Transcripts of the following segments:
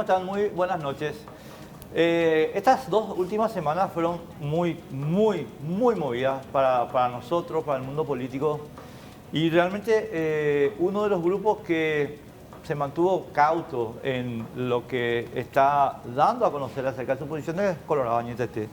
¿Cómo están? Muy buenas noches. Estas dos últimas semanas fueron muy movidas para nosotros, para el mundo político. Y realmente uno de los grupos que se mantuvo cauto en lo que está dando a conocer acerca de su posición es Colorado Añetete.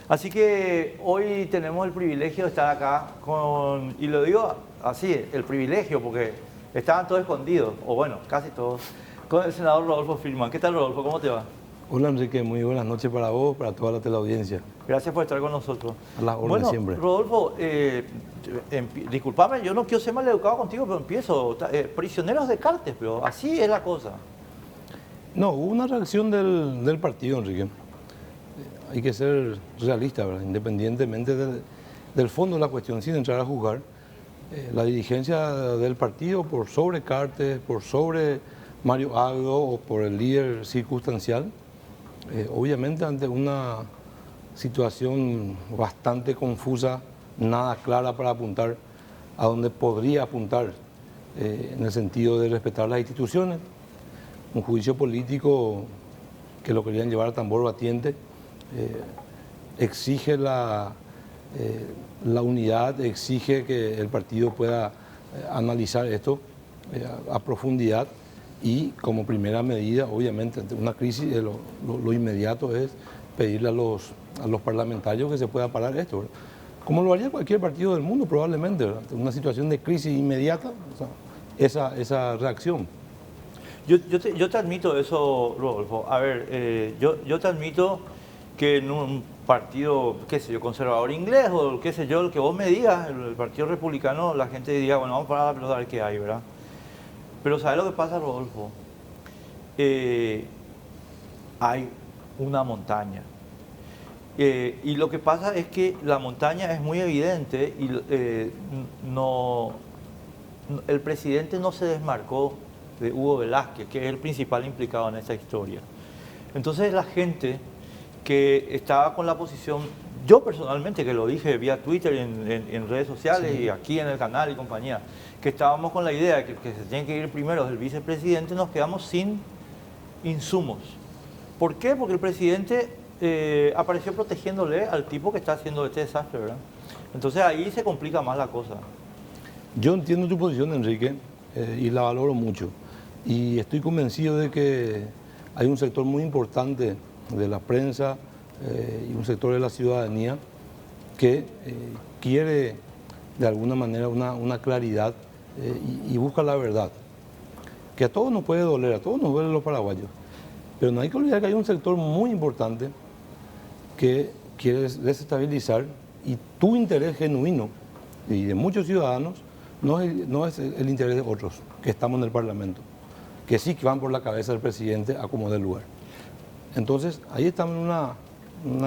Así que hoy tenemos el privilegio de estar acá con, y lo digo así, el privilegio, porque estaban todos escondidos, o bueno, casi todos, con el senador Rodolfo Friedman. ¿Qué tal, Rodolfo? ¿Cómo te va? Hola Enrique, muy buenas noches para vos, para toda la teleaudiencia. Gracias por estar con nosotros. A las órdenes Bueno, siempre. Rodolfo, discúlpame, yo no quiero ser maleducado contigo, pero empiezo. Prisioneros de Cartes, pero así es la cosa. No, hubo una reacción del partido, Enrique. Hay que ser realista, ¿verdad? Independientemente del fondo de la cuestión, sin entrar a juzgar. La dirigencia del partido, por sobre Cartes, por sobre Mario Agdo o por el líder circunstancial, obviamente ante una situación bastante confusa, nada clara para apuntar a donde podría apuntar en el sentido de respetar las instituciones, un juicio político que lo querían llevar a tambor batiente, exige la unidad, exige que el partido pueda analizar esto a profundidad. Y como primera medida, obviamente, ante una crisis, lo inmediato es pedirle a los parlamentarios que se pueda parar esto, ¿verdad? Como lo haría cualquier partido del mundo, probablemente, ¿verdad? Ante una situación de crisis inmediata, o sea, esa reacción. Yo te admito eso, Rodolfo. A ver, yo te admito que en un partido, qué sé yo, conservador inglés o qué sé yo, el que vos me digas, el partido republicano, la gente diría, bueno, vamos a parar la pelota a ver qué hay, ¿verdad? Pero ¿sabes lo que pasa, Rodolfo? Hay una montaña. Y lo que pasa es que la montaña es muy evidente y el presidente no se desmarcó de Hugo Velázquez, que es el principal implicado en esta historia. Entonces la gente que estaba con la posición, yo personalmente, que lo dije vía Twitter, en redes sociales y aquí en el canal y compañía, que estábamos con la idea de que se tiene que ir primero el vicepresidente, nos quedamos sin insumos. ¿Por qué? Porque el presidente apareció protegiéndole al tipo que está haciendo este desastre, ¿verdad? Entonces ahí se complica más la cosa. Yo entiendo tu posición, Enrique, y la valoro mucho. Y estoy convencido de que hay un sector muy importante de la prensa y un sector de la ciudadanía que quiere de alguna manera una claridad y busca la verdad. Que a todos nos puede doler, a todos nos duelen los paraguayos. Pero no hay que olvidar que hay un sector muy importante que quiere desestabilizar, y tu interés genuino y de muchos ciudadanos no es el interés de otros que estamos en el Parlamento, que sí que van por la cabeza del presidente a como dé lugar. Entonces, ahí estamos en una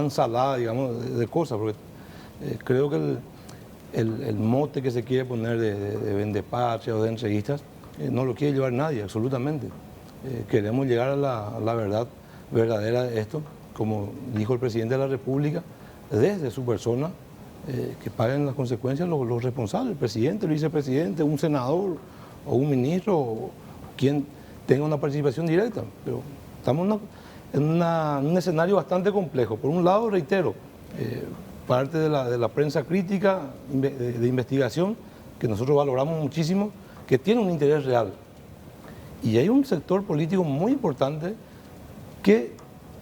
ensalada, digamos, de cosas, porque creo que el mote que se quiere poner de vendepatria o de entreguistas no lo quiere llevar nadie, absolutamente. Queremos llegar a la verdad verdadera de esto, como dijo el presidente de la República, desde su persona, que paguen las consecuencias los responsables, el presidente, el vicepresidente, un senador o un ministro, o quien tenga una participación directa. Pero estamos en un escenario bastante complejo. Por un lado, reitero, parte de la prensa crítica, de investigación, que nosotros valoramos muchísimo, que tiene un interés real. Y hay un sector político muy importante que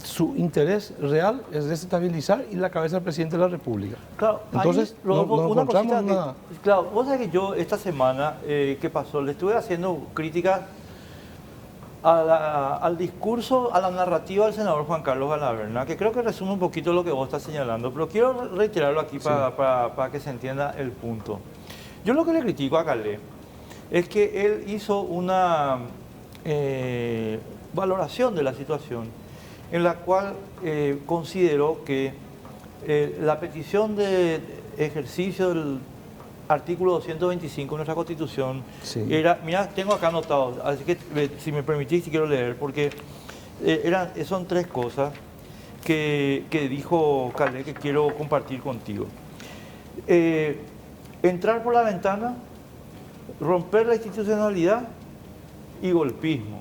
su interés real es desestabilizar y la cabeza del presidente de la República. Claro, entonces ahí, Rodolfo, nos una encontramos cosita claro, vos sabés que yo esta semana, ¿qué pasó? Le estuve haciendo críticas al discurso, a la narrativa del senador Juan Carlos Galaverna, que creo que resume un poquito lo que vos estás señalando, pero quiero reiterarlo aquí para que se entienda el punto. Yo lo que le critico a Calé es que él hizo una valoración de la situación en la cual consideró que la petición de ejercicio del artículo 225 de nuestra Constitución era, mira, tengo acá anotado, así que si me permitís, quiero leer, porque son tres cosas que dijo Calé que quiero compartir contigo. Entrar por la ventana, romper la institucionalidad y golpismo.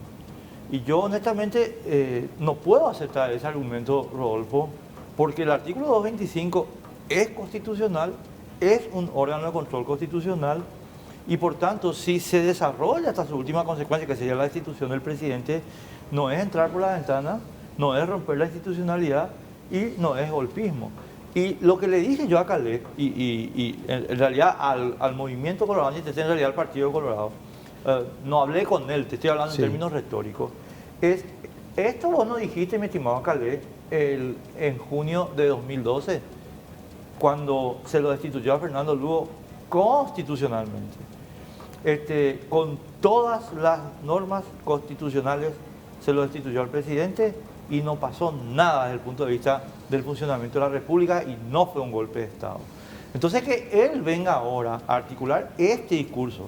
Y yo honestamente no puedo aceptar ese argumento, Rodolfo, porque el artículo 225 es constitucional, es un órgano de control constitucional y por tanto si se desarrolla hasta su última consecuencia, que sería la destitución del presidente, no es entrar por la ventana, no es romper la institucionalidad y no es golpismo. Y lo que le dije yo a Calé, y en realidad al movimiento colorado, en realidad al Partido Colorado, no hablé con él, te estoy hablando en términos retóricos, es, esto vos no dijiste, mi estimado Calé, en junio de 2012, cuando se lo destituyó a Fernando Lugo constitucionalmente, con todas las normas constitucionales se lo destituyó al presidente y no pasó nada desde el punto de vista del funcionamiento de la República y no fue un golpe de Estado. Entonces que él venga ahora a articular este discurso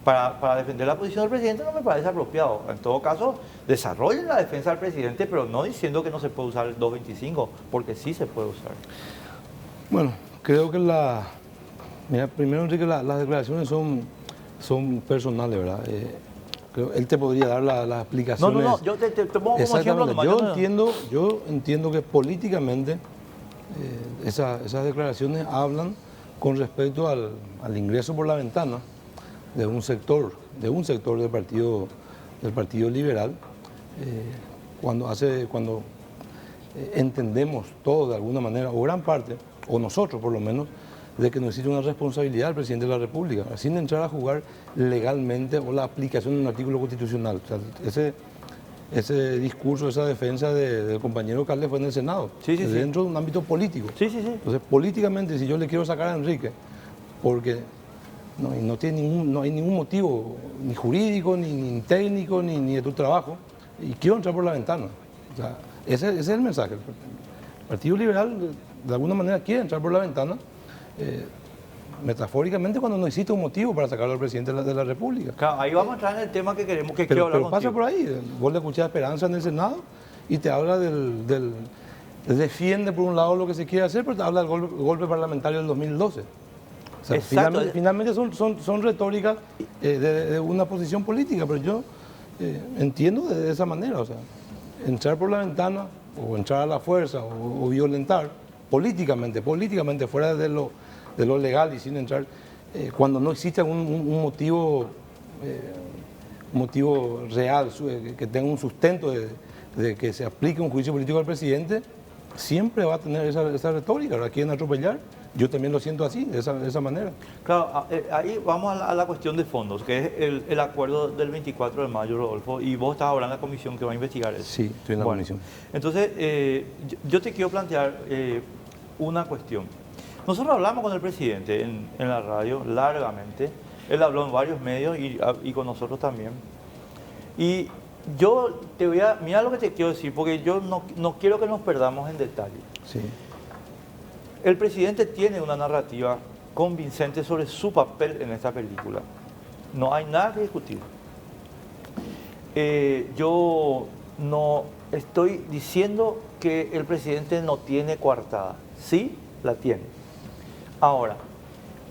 para defender la posición del presidente no me parece apropiado. En todo caso, desarrollen la defensa del presidente, pero no diciendo que no se puede usar el 225, porque sí se puede usar. Bueno, creo que mira, primero Enrique, las declaraciones son personales, ¿verdad? Él te podría dar las explicaciones. No, yo te pongo como ejemplo nomás. Yo entiendo que políticamente esas declaraciones hablan con respecto al ingreso por la ventana de un sector del Partido Liberal, cuando entendemos todos de alguna manera, o gran parte, o nosotros por lo menos, de que no existe una responsabilidad del presidente de la República, sin entrar a jugar legalmente o la aplicación de un artículo constitucional. O sea, ese discurso, esa defensa del compañero Calé fue en el Senado, dentro de un ámbito político. Entonces, políticamente, si yo le quiero sacar a Enrique, porque no hay ningún motivo, ni jurídico, ni técnico, ni de tu trabajo, y quiero entrar por la ventana. O sea, ese es el mensaje. El Partido Liberal, de alguna manera, quiere entrar por la ventana, metafóricamente, cuando no existe un motivo para sacarlo al presidente de la República. Claro, ahí vamos a entrar en el tema que queremos que quiero hablar contigo. Pasa por ahí. Vos le escuchás a Esperanza en el Senado y te habla defiende por un lado lo que se quiere hacer, pero te habla del golpe parlamentario del 2012. O sea, finalmente son retóricas de una posición política, pero yo entiendo de esa manera. O sea, entrar por la ventana o entrar a la fuerza o violentar políticamente fuera de lo legal y sin entrar, cuando no existe un motivo real que tenga un sustento de que se aplique un juicio político al presidente, siempre va a tener esa retórica. Ahora quieren atropellar. Yo también lo siento así, de esa manera. Claro, ahí vamos a la cuestión de fondos, que es el acuerdo del 24 de mayo, Rodolfo, y vos estás ahora en la comisión que va a investigar eso. Sí, estoy en la comisión. Entonces, yo te quiero plantear una cuestión. Nosotros hablamos con el presidente en la radio largamente, él habló en varios medios y con nosotros también. Y yo mira lo que te quiero decir, porque yo no quiero que nos perdamos en detalle. Sí. El presidente tiene una narrativa convincente sobre su papel en esta película. No hay nada que discutir. Yo no estoy diciendo que el presidente no tiene coartada. Sí, la tiene. Ahora,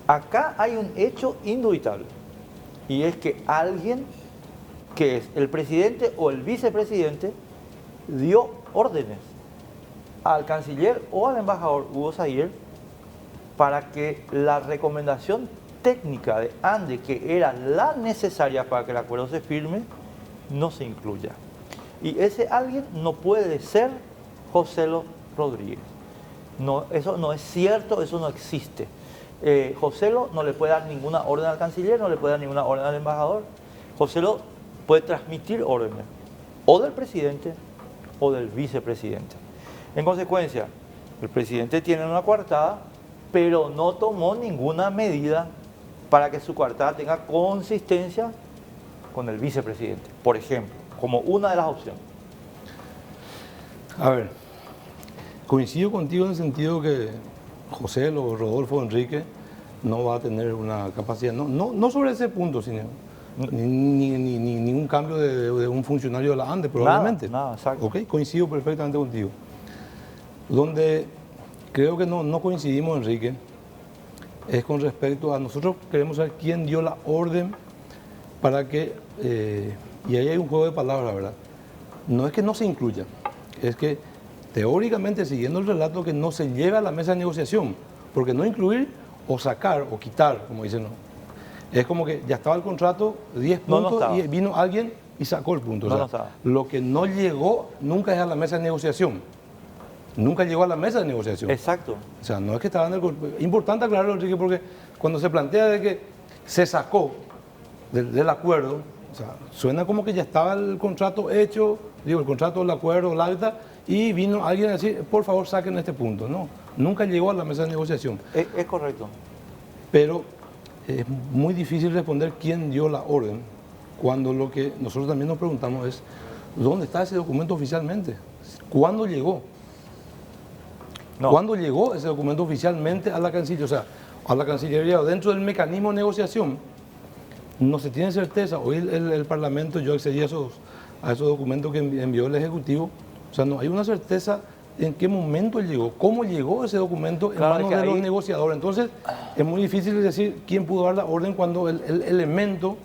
acá hay un hecho indubitable. Y es que alguien, que es el presidente o el vicepresidente, dio órdenes al canciller o al embajador Hugo Zahir para que la recomendación técnica de ANDE, que era la necesaria para que el acuerdo se firme, no se incluya. Y ese alguien no puede ser Joselo Rodríguez. No, eso no es cierto, eso no existe. Joselo no le puede dar ninguna orden al canciller, no le puede dar ninguna orden al embajador. Joselo puede transmitir órdenes o del presidente o del vicepresidente. En consecuencia, el presidente tiene una coartada, pero no tomó ninguna medida para que su coartada tenga consistencia con el vicepresidente, por ejemplo, como una de las opciones. A ver, coincido contigo en el sentido que José o Rodolfo Enrique no va a tener una capacidad, no sobre ese punto, sino ni ningún cambio de un funcionario de la ANDE, probablemente. Nada, exacto. Ok, coincido perfectamente contigo. Donde creo que no coincidimos, Enrique, es con respecto a nosotros queremos saber quién dio la orden para que, y ahí hay un juego de palabras, ¿verdad? no es que no se incluya, es que teóricamente, siguiendo el relato, que no se lleve a la mesa de negociación, porque no incluir o sacar o quitar, como dicen, no. Es como que ya estaba el contrato, 10 puntos, y vino alguien y sacó el punto. O sea, lo que no llegó nunca es a la mesa de negociación. Nunca llegó a la mesa de negociación. Exacto. O sea, no es que estaba en el... Importante aclararlo, Enrique, porque cuando se plantea de que se sacó del acuerdo, o sea, suena como que ya estaba el contrato hecho, digo, el contrato, el acuerdo, el acta, y vino alguien a decir, por favor, saquen este punto. No, nunca llegó a la mesa de negociación. Es correcto. Pero es muy difícil responder quién dio la orden, cuando lo que nosotros también nos preguntamos es, ¿dónde está ese documento oficialmente? ¿Cuándo llegó? No. ¿Cuándo llegó ese documento oficialmente a la Cancillería? O sea, a la Cancillería, dentro del mecanismo de negociación, no se tiene certeza. Hoy el Parlamento, yo accedí a esos documentos que envió el Ejecutivo. O sea, no hay una certeza en qué momento llegó, cómo llegó ese documento en manos de los negociadores. Entonces, es muy difícil decir quién pudo dar la orden cuando el elemento,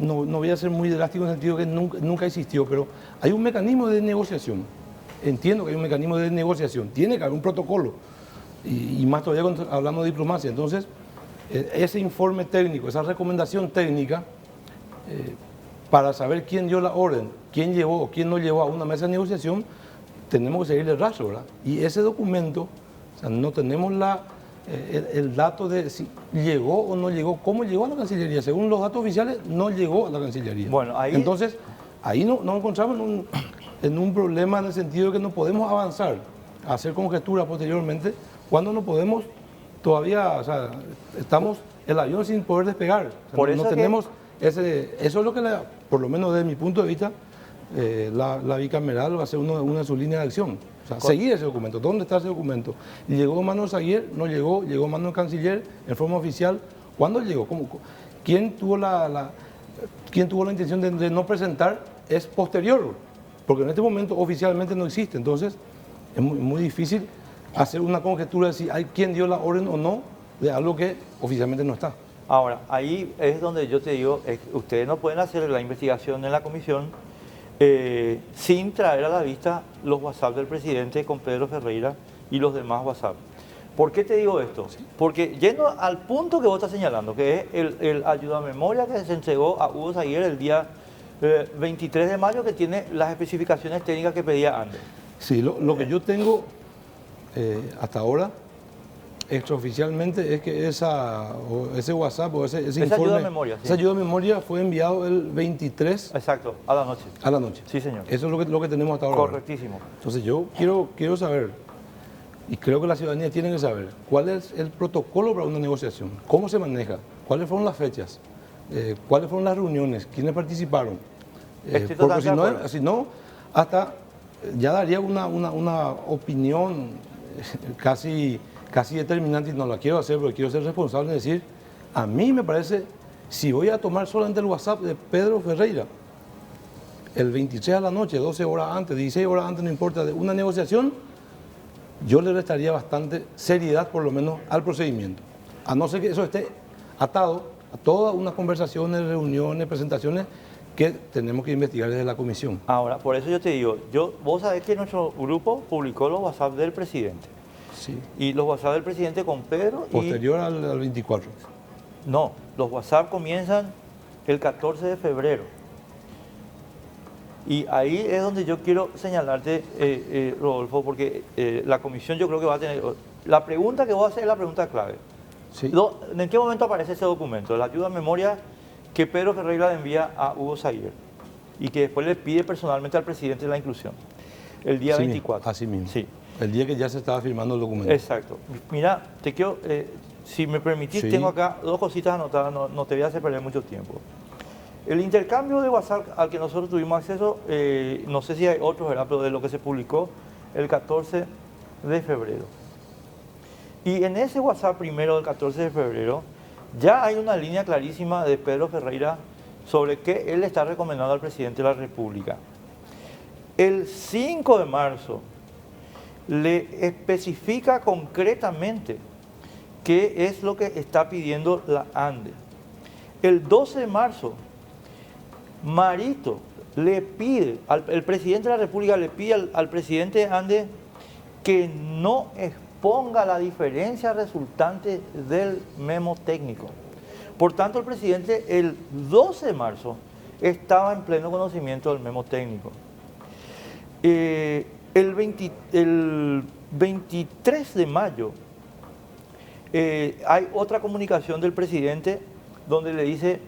no voy a ser muy drástico en el sentido que nunca existió, pero hay un mecanismo de negociación. Entiendo que hay un mecanismo de negociación, tiene que haber un protocolo, y más todavía cuando hablamos de diplomacia. Entonces, ese informe técnico, esa recomendación técnica, para saber quién dio la orden, quién llevó o quién no llevó a una mesa de negociación, tenemos que seguirle el rastro, ¿verdad? Y ese documento, o sea, no tenemos el dato de si llegó o no llegó, cómo llegó a la Cancillería. Según los datos oficiales, no llegó a la Cancillería. Bueno, entonces, ahí nos encontramos en un problema en el sentido de que no podemos avanzar, hacer conjeturas posteriormente, cuando no podemos todavía, o sea, estamos el avión sin poder despegar. O sea, por eso no tenemos eso es lo que, por lo menos desde mi punto de vista, la bicameral va a ser una de sus líneas de acción. O sea, seguir ese documento. ¿Dónde está ese documento? ¿Llegó a manos de Zaguier? ¿No llegó? ¿Llegó a manos del canciller en forma oficial? ¿Cuándo llegó? ¿Quién tuvo la intención de no presentar? Es posterior, porque en este momento oficialmente no existe. Entonces, es muy difícil hacer una conjetura de si hay quien dio la orden o no de algo que oficialmente no está. Ahora, ahí es donde yo te digo, ustedes no pueden hacer la investigación en la comisión sin traer a la vista los WhatsApp del presidente con Pedro Ferreira y los demás WhatsApp. ¿Por qué te digo esto? Porque yendo al punto que vos estás señalando, que es el ayuda a memoria que se entregó a Hugo Zaguier el día 23 de mayo, que tiene las especificaciones técnicas que pedía antes. Sí, lo que yo tengo hasta ahora, extraoficialmente, es que ese WhatsApp o ese informe, ayuda a memoria, sí. Esa ayuda a memoria fue enviado el 23. Exacto, a la noche. A la noche. Sí, señor. Eso es lo que tenemos hasta ahora. Correctísimo. Entonces yo quiero saber, y creo que la ciudadanía tiene que saber, cuál es el protocolo para una negociación, cómo se maneja, cuáles fueron las fechas, cuáles fueron las reuniones, quiénes participaron. Porque si no, hasta ya daría una opinión casi determinante, y no la quiero hacer porque quiero ser responsable de decir, a mí me parece, si voy a tomar solamente el WhatsApp de Pedro Ferreira, el 23 a la noche, 12 horas antes, 16 horas antes, no importa, de una negociación, yo le restaría bastante seriedad, por lo menos, al procedimiento. A no ser que eso esté atado a todas unas conversaciones, reuniones, presentaciones que tenemos que investigar desde la comisión. Ahora, por eso yo te digo, vos sabés que nuestro grupo publicó los WhatsApp del presidente. Sí. Y los WhatsApp del presidente con Pedro. Posterior al 24. No, los WhatsApp comienzan el 14 de febrero. Y ahí es donde yo quiero señalarte, Rodolfo, porque la comisión yo creo que va a tener... La pregunta que voy a hacer es la pregunta clave. Sí. ¿En qué momento aparece ese documento? La ayuda a memoria que Pedro Ferreira le envía a Hugo Zaguier y que después le pide personalmente al presidente la inclusión. El día 24. Así mismo. Sí. El día que ya se estaba firmando el documento. Exacto. Mira, te quiero, si me permitís, tengo acá dos cositas anotadas, no te voy a hacer perder mucho tiempo. El intercambio de WhatsApp al que nosotros tuvimos acceso, no sé si hay otros, ¿verdad? Pero de lo que se publicó el 14 de febrero. Y en ese WhatsApp primero del 14 de febrero, ya hay una línea clarísima de Pedro Ferreira sobre qué él le está recomendando al presidente de la República. El 5 de marzo le especifica concretamente qué es lo que está pidiendo la ANDE. El 12 de marzo, Marito, le pide, el presidente de la República le pide al presidente Andes que no exponga la diferencia resultante del memo técnico. Por tanto, el presidente el 12 de marzo estaba en pleno conocimiento del memo técnico. El 23 de mayo hay otra comunicación del presidente donde le dice: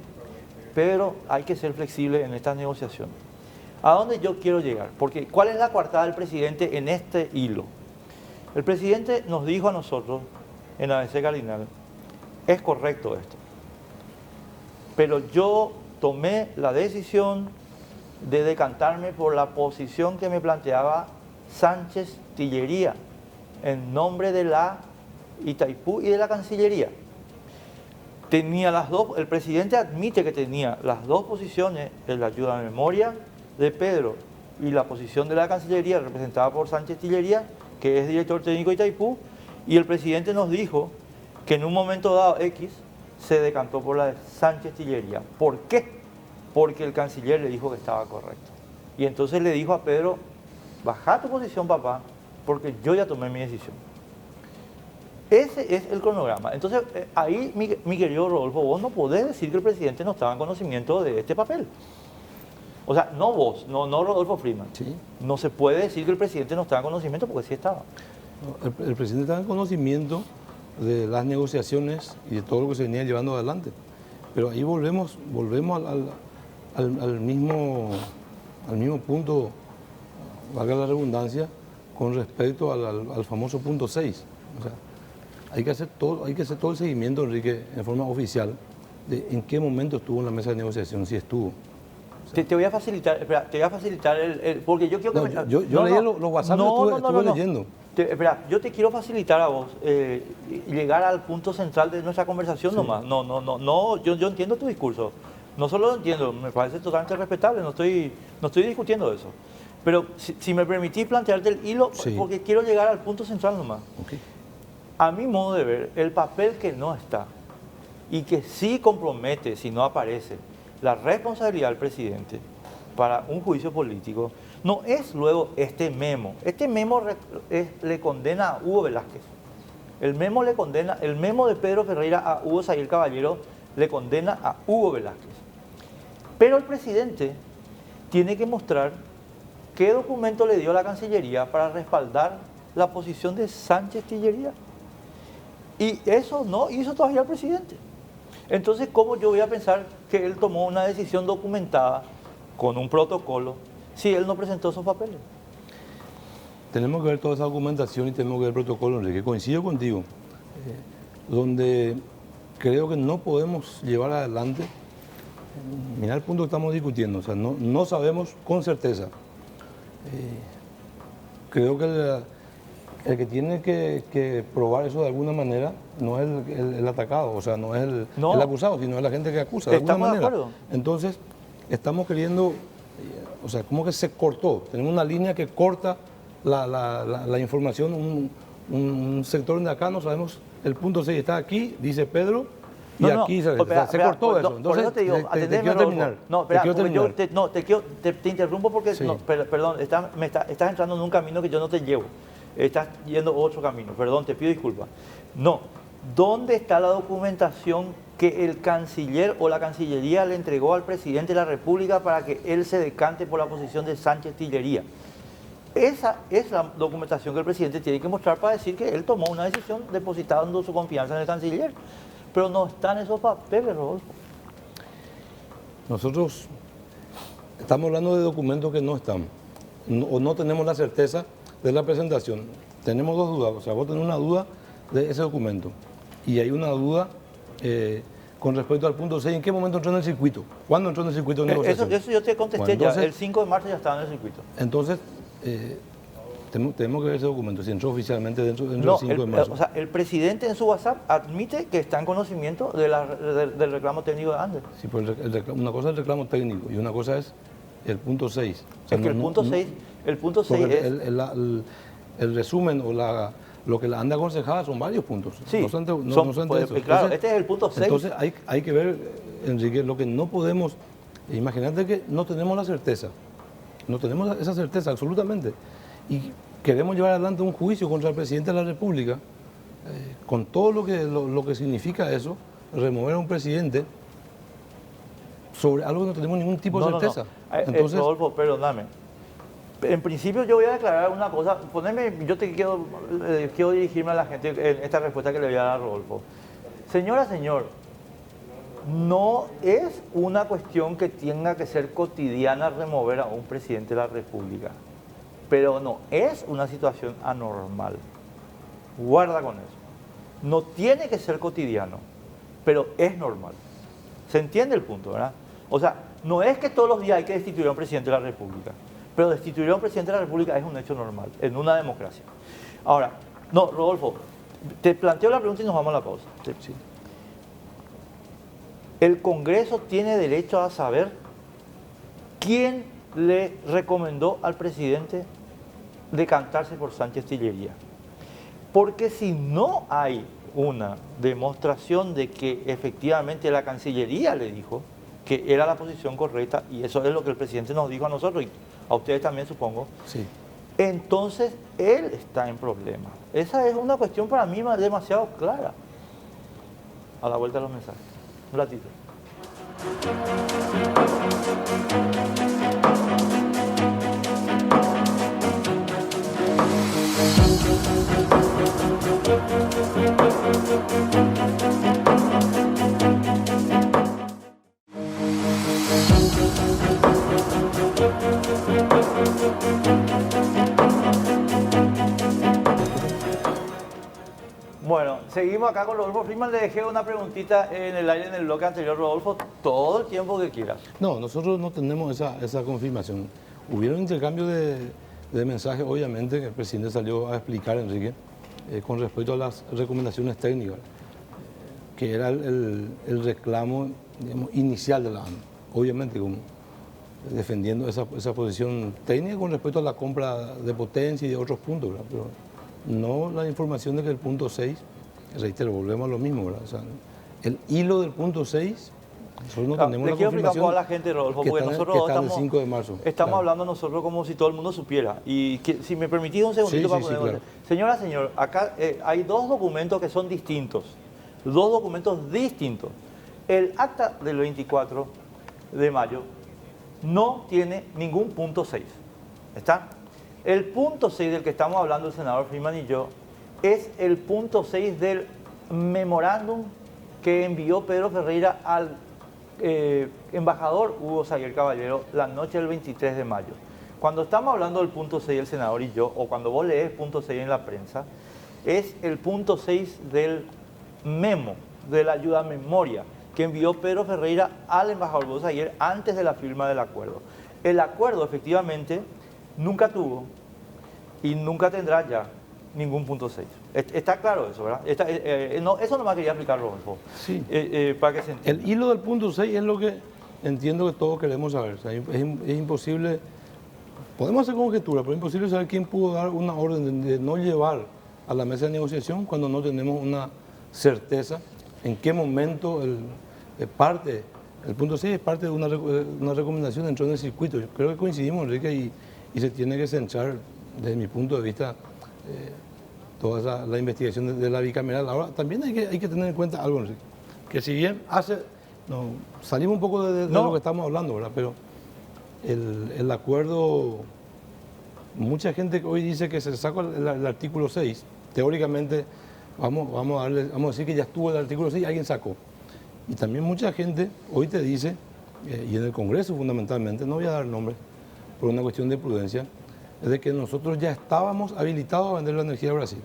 Pedro, hay que ser flexible en esta negociación. ¿A dónde yo quiero llegar? Porque ¿cuál es la coartada del presidente en este hilo? El presidente nos dijo a nosotros en ABC Cardinal: es correcto esto, pero yo tomé la decisión de decantarme por la posición que me planteaba Sánchez Tillería en nombre de la Itaipú y de la Cancillería. Tenía las dos, el presidente admite que tenía las dos posiciones, en la ayuda de memoria de Pedro y la posición de la Cancillería representada por Sánchez Tillería, que es director técnico de Itaipú, y el presidente nos dijo que en un momento dado X se decantó por la de Sánchez Tillería. ¿Por qué? Porque el canciller le dijo que estaba correcto. Y entonces le dijo a Pedro: baja tu posición, papá, porque yo ya tomé mi decisión. Ese es el cronograma. Entonces, ahí, mi querido Rodolfo, vos no podés decir que el presidente no estaba en conocimiento de este papel. O sea, no vos, no Rodolfo Freeman. Sí. No se puede decir que el presidente no estaba en conocimiento, porque sí estaba. El presidente estaba en conocimiento de las negociaciones y de todo lo que se venía llevando adelante. Pero ahí volvemos al mismo punto, valga la redundancia, con respecto al famoso punto 6. O sea, hay que hacer todo el seguimiento, Enrique, en forma oficial, de en qué momento estuvo en la mesa de negociación, si estuvo. O sea, te voy a facilitar, espera, porque yo quiero que yo leí los WhatsApp, estuve leyendo. Espera, yo te quiero facilitar a vos llegar al punto central de nuestra conversación, sí. Nomás. Yo entiendo tu discurso. No solo lo entiendo, me parece totalmente respetable, no estoy discutiendo eso. Pero si me permitís plantearte el hilo, sí. Porque quiero llegar al punto central nomás. Okay. A mi modo de ver, el papel que no está y que sí compromete, si no aparece, la responsabilidad del presidente para un juicio político, no es luego este memo. Este memo le condena a Hugo Velázquez. El memo de Pedro Ferreira a Hugo Zayel Caballero le condena a Hugo Velázquez. Pero el presidente tiene que mostrar qué documento le dio a la Cancillería para respaldar la posición de Sánchez Tillería. Y eso no hizo todavía el presidente. Entonces, ¿cómo yo voy a pensar que él tomó una decisión documentada con un protocolo si él no presentó esos papeles? Tenemos que ver toda esa documentación y tenemos que ver el protocolo, Enrique. Coincido contigo, donde creo que no podemos llevar adelante, mira el punto que estamos discutiendo, o sea, no sabemos con certeza. Creo que el que tiene que probar eso de alguna manera no es el atacado, o sea, no es el acusado, sino es la gente que acusa de alguna manera. De acuerdo. Entonces, estamos queriendo, o sea, como que se cortó, tenemos una línea que corta la información, un sector de acá no sabemos, el punto 6 está aquí, dice Pedro, y aquí se cortó eso. Entonces, por eso te digo, te quiero terminar. Te interrumpo porque, sí. Perdón, estás entrando en un camino que yo no te llevo. Estás yendo otro camino, perdón, te pido disculpas. No, ¿dónde está la documentación que el canciller o la Cancillería le entregó al presidente de la República para que él se decante por la posición de Sánchez Tillería? Esa es la documentación que el presidente tiene que mostrar para decir que él tomó una decisión depositando su confianza en el canciller. Pero no están esos papeles, Rodolfo. Nosotros estamos hablando de documentos que no están, o no tenemos la certeza de la presentación. Tenemos dos dudas, o sea, vos tenés una duda de ese documento y hay una duda con respecto al punto 6, ¿en qué momento entró en el circuito? ¿Cuándo entró en el circuito de negociación? Eso yo te contesté ya, el 5 de marzo ya estaba en el circuito. Entonces, tenemos que ver ese documento, si entró oficialmente dentro del 5 de marzo. O sea, el presidente en su WhatsApp admite que está en conocimiento del reclamo técnico de Andes. Sí, pues una cosa es el reclamo técnico y una cosa es el punto 6. O sea, es que el punto 6 es... El resumen o lo que la anda aconsejada son varios puntos. Sí, no son claro, este es el punto 6. Entonces hay que ver, Enrique, lo que no podemos Imagínate que no tenemos la certeza, no tenemos esa certeza absolutamente, y queremos llevar adelante un juicio contra el presidente de la República, con todo lo que significa eso, remover a un presidente sobre algo que no tenemos ningún tipo de certeza. Entonces, Rodolfo, perdóname. En principio yo voy a declarar una cosa, yo quiero dirigirme a la gente en esta respuesta que le voy a dar a Rodolfo. Señora, señor, no es una cuestión que tenga que ser cotidiana remover a un presidente de la República, pero no es una situación anormal. Guarda con eso. No tiene que ser cotidiano, pero es normal. ¿Se entiende el punto, verdad? O sea, no es que todos los días hay que destituir a un presidente de la República, pero destituir a un presidente de la República es un hecho normal en una democracia. Ahora, no, Rodolfo, te planteo la pregunta y nos vamos a la pausa. Sí. El Congreso tiene derecho a saber quién le recomendó al presidente decantarse por Sánchez Sillería. Porque si no hay una demostración de que efectivamente la Cancillería le dijo que era la posición correcta, y eso es lo que el presidente nos dijo a nosotros y a ustedes también, supongo, sí, entonces él está en problema. Esa es una cuestión para mí demasiado clara. A la vuelta de los mensajes. Un ratito. Bueno, seguimos acá con Rodolfo Friedman. Le dejé una preguntita en el aire en el bloque anterior, Rodolfo, todo el tiempo que quieras. No, nosotros no tenemos esa confirmación. Hubieron intercambio de mensajes, obviamente, que el presidente salió a explicar, Enrique, con respecto a las recomendaciones técnicas, que era el reclamo, digamos, inicial de la ANDE. Obviamente, defendiendo esa posición técnica con respecto a la compra de potencia y de otros puntos, ¿verdad? Pero no la información de que el punto 6, reitero, volvemos a lo mismo, ¿verdad? O sea, el hilo del punto 6, nosotros no tenemos la confirmación. A la gente, Rodolfo, porque nosotros estamos, el 5 de marzo, estamos hablando nosotros como si todo el mundo supiera. Y si me permitís un segundito para poner. Claro. Señora, señor, acá hay dos documentos que son distintos. Dos documentos distintos. El acta del 24 de mayo no tiene ningún punto 6. ¿Está? El punto 6 del que estamos hablando el senador Friedman y yo es el punto 6 del memorándum que envió Pedro Ferreira al embajador Hugo Xavier Caballero la noche del 23 de mayo. Cuando estamos hablando del punto 6 del senador y yo, o cuando vos lees punto 6 en la prensa, es el punto 6 del memo, de la ayuda a memoria, que envió Pedro Ferreira al embajador Hugo Xavier antes de la firma del acuerdo. El acuerdo, efectivamente, nunca tuvo y nunca tendrá ya ningún punto 6. Está claro eso, ¿verdad? Eso no me quería explicar, Rodolfo. Sí. Para que se entienda. El hilo del punto 6 es lo que entiendo que todos queremos saber. O sea, es imposible, podemos hacer conjeturas, pero es imposible saber quién pudo dar una orden de no llevar a la mesa de negociación cuando no tenemos una certeza en qué momento el punto 6 es parte de una recomendación dentro del circuito. Yo creo que coincidimos, Enrique, y se tiene que centrar, desde mi punto de vista, toda la investigación de la bicameral. Ahora, también hay que tener en cuenta algo, Enrique, que si bien salimos un poco de lo que estamos hablando, ¿verdad? Pero el acuerdo, mucha gente hoy dice que se sacó el artículo 6, teóricamente vamos a decir que ya estuvo el artículo 6 y alguien sacó. Y también mucha gente hoy te dice, y en el Congreso fundamentalmente, no voy a dar nombres, por una cuestión de prudencia, es de que nosotros ya estábamos habilitados a vender la energía a Brasil.